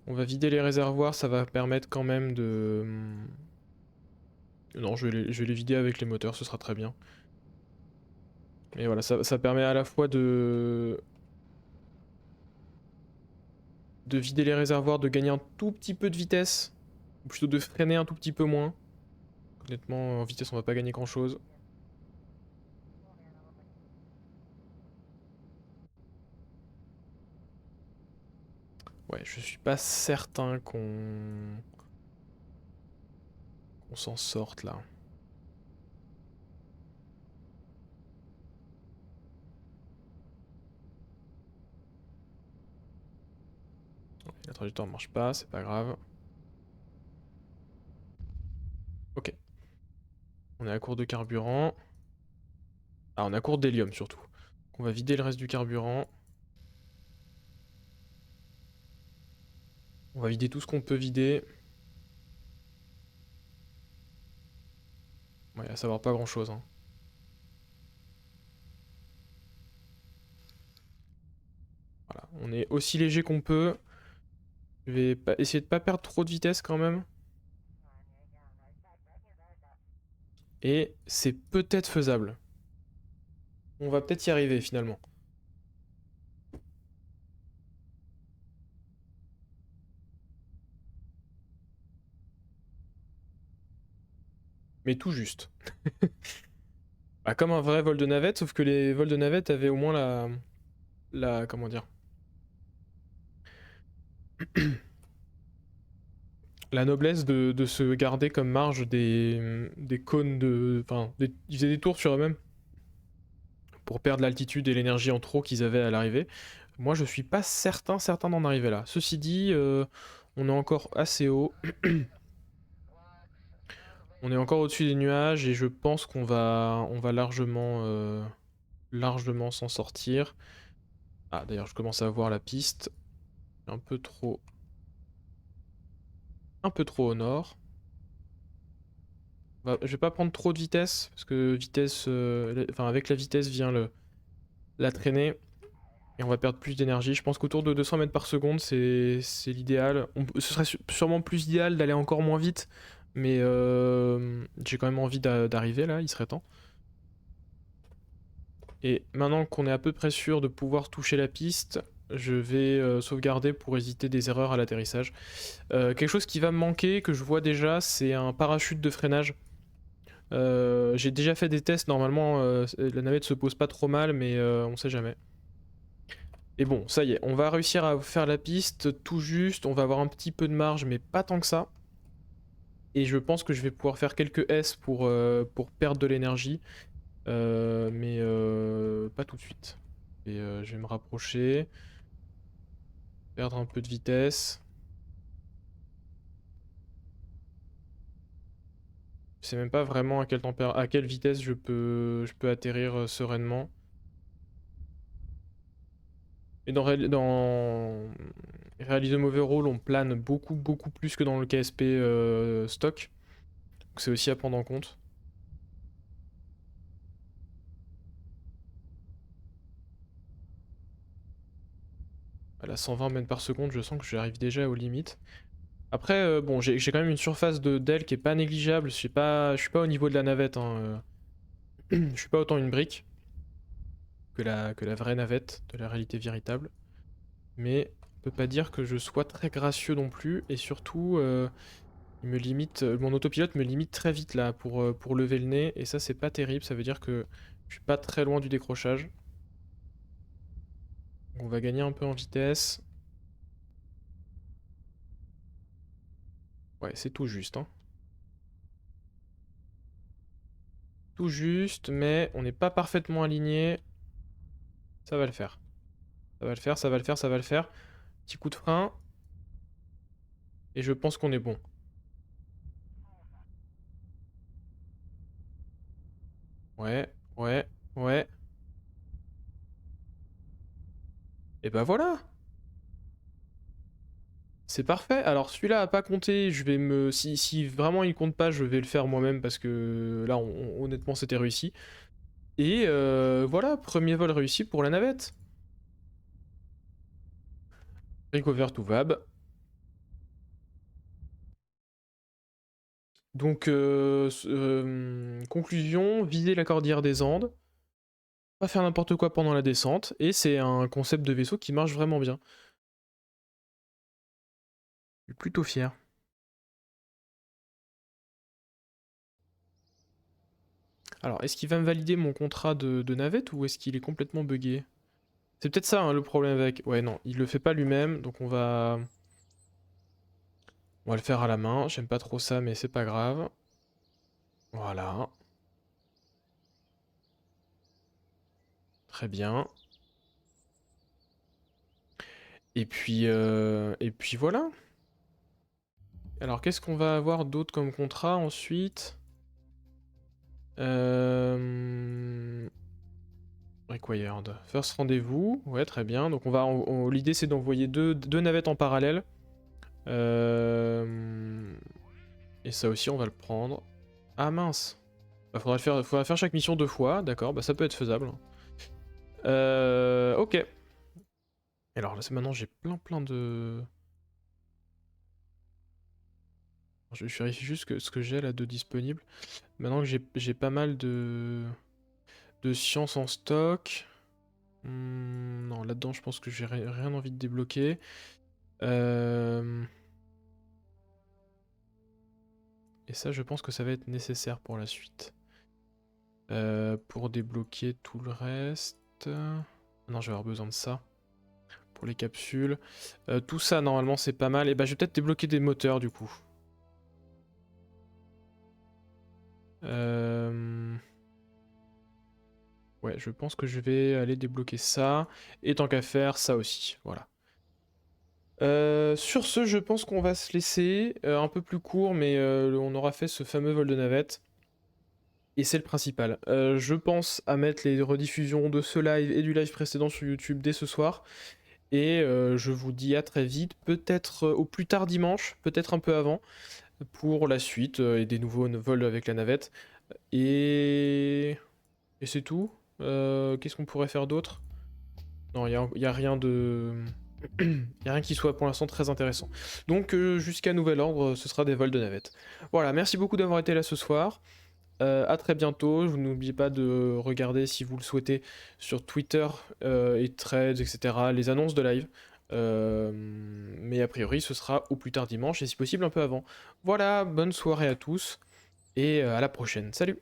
On va vider les réservoirs, ça va permettre quand même de... Non, je vais les vider avec les moteurs, ce sera très bien. Mais voilà, ça permet à la fois de vider les réservoirs, de gagner un tout petit peu de vitesse, ou plutôt de freiner un tout petit peu moins. Honnêtement, en vitesse, on va pas gagner grand-chose. Ouais, je suis pas certain qu'on s'en sorte là. La trajectoire ne marche pas, c'est pas grave. Ok. On est à court de carburant. Ah, on est à court d'hélium surtout. Donc on va vider le reste du carburant. On va vider tout ce qu'on peut vider. Ouais, à savoir pas grand chose, hein. Voilà, on est aussi léger qu'on peut. Je vais essayer de pas perdre trop de vitesse quand même. Et c'est peut-être faisable. On va peut-être y arriver finalement. Mais tout juste. Bah, comme un vrai vol de navette, sauf que les vols de navette avaient au moins comment dire, la noblesse de se garder comme marge des cônes de... Enfin, ils faisaient des tours sur eux-mêmes pour perdre l'altitude et l'énergie en trop qu'ils avaient à l'arrivée. Moi, je suis pas certain d'en arriver là. Ceci dit, on est encore assez haut. On est encore au-dessus des nuages et je pense on va largement s'en sortir. Ah, d'ailleurs, je commence à voir la piste. Un peu trop au nord. Je vais pas prendre trop de vitesse, parce que vitesse, enfin, avec la vitesse vient la traînée. Et on va perdre plus d'énergie. Je pense qu'autour de 200 mètres par seconde, c'est l'idéal. Ce serait sûrement plus idéal d'aller encore moins vite. Mais j'ai quand même envie d'arriver là, il serait temps. Et maintenant qu'on est à peu près sûr de pouvoir toucher la piste, je vais sauvegarder pour éviter des erreurs à l'atterrissage. Quelque chose qui va me manquer, que je vois déjà, c'est un parachute de freinage. J'ai déjà fait des tests, normalement la navette se pose pas trop mal, mais on sait jamais. Et bon, ça y est, on va réussir à faire la piste tout juste, on va avoir un petit peu de marge, mais pas tant que ça. Et je pense que je vais pouvoir faire quelques S pour perdre de l'énergie, mais pas tout de suite. Et je vais me rapprocher, perdre un peu de vitesse. Je sais même pas vraiment à quelle vitesse je peux atterrir sereinement. Et dans Realism Overall, on plane beaucoup plus que dans le KSP stock. Donc c'est aussi à prendre en compte. À la 120 mètres par seconde, je sens que j'arrive déjà aux limites. Après, bon, j'ai quand même une surface d'aile qui est pas négligeable. Je suis pas au niveau de la navette, hein. Je suis pas autant une brique que la vraie navette de la réalité véritable. Mais on peut pas dire que je sois très gracieux non plus. Et surtout, Il me limite, mon autopilote me limite très vite là pour lever le nez, et ça c'est pas terrible, ça veut dire que je suis pas très loin du décrochage. Donc on va gagner un peu en vitesse. Ouais, c'est tout juste, hein. Tout juste, mais on n'est pas parfaitement aligné. Ça va le faire. Ça va le faire, ça va le faire, ça va le faire. Petit coup de frein. Et je pense qu'on est bon. Ouais, ouais, ouais. Et bah voilà! C'est parfait. Alors celui-là a pas compté, je vais me... Si vraiment il compte pas, je vais le faire moi-même parce que là, honnêtement, c'était réussi. Et voilà, premier vol réussi pour la navette. Recover to VAB. Donc, conclusion, viser la cordillère des Andes, pas faire n'importe quoi pendant la descente, et c'est un concept de vaisseau qui marche vraiment bien. Je suis plutôt fier. Alors, est-ce qu'il va me valider mon contrat de navette ou est-ce qu'il est complètement buggé? C'est peut-être ça hein, le problème avec... Ouais, non, il le fait pas lui-même, donc on va... On va le faire à la main. J'aime pas trop ça, mais c'est pas grave. Voilà. Très bien. Et puis voilà. Alors, qu'est-ce qu'on va avoir d'autre comme contrat ensuite? Required. First rendez-vous. Ouais, très bien. Donc, l'idée, c'est d'envoyer deux navettes en parallèle. Et ça aussi, on va le prendre. Ah mince. Bah, faudra faire chaque mission 2 fois. D'accord, bah ça peut être faisable. Ok. Alors là, maintenant, j'ai plein de... Je vérifie juste ce que j'ai là de disponible. Maintenant que j'ai pas mal de sciences en stock. Non, là-dedans, je pense que j'ai rien envie de débloquer. Et ça, je pense que ça va être nécessaire pour la suite. Pour débloquer tout le reste... Non, je vais avoir besoin de ça. Pour les capsules. Tout ça, normalement, c'est pas mal. Et bah, je vais peut-être débloquer des moteurs, du coup. Ouais, je pense que je vais aller débloquer ça. Et tant qu'à faire, ça aussi. Voilà. Sur ce, je pense qu'on va se laisser. Un peu plus court, mais on aura fait ce fameux vol de navette. Et c'est le principal. Je pense à mettre les rediffusions de ce live et du live précédent sur YouTube dès ce soir. Et je vous dis à très vite, peut-être au plus tard dimanche, peut-être un peu avant, pour la suite et des nouveaux vols avec la navette. Et c'est tout. Qu'est-ce qu'on pourrait faire d'autre? Non, y a rien de... y a rien qui soit pour l'instant très intéressant. Donc jusqu'à nouvel ordre, ce sera des vols de navette. Voilà, merci beaucoup d'avoir été là ce soir. À très bientôt. Vous n'oubliez pas de regarder si vous le souhaitez sur Twitter et Threads, etc. les annonces de live. Mais a priori, ce sera au plus tard dimanche et si possible un peu avant. Voilà, bonne soirée à tous et à la prochaine. Salut!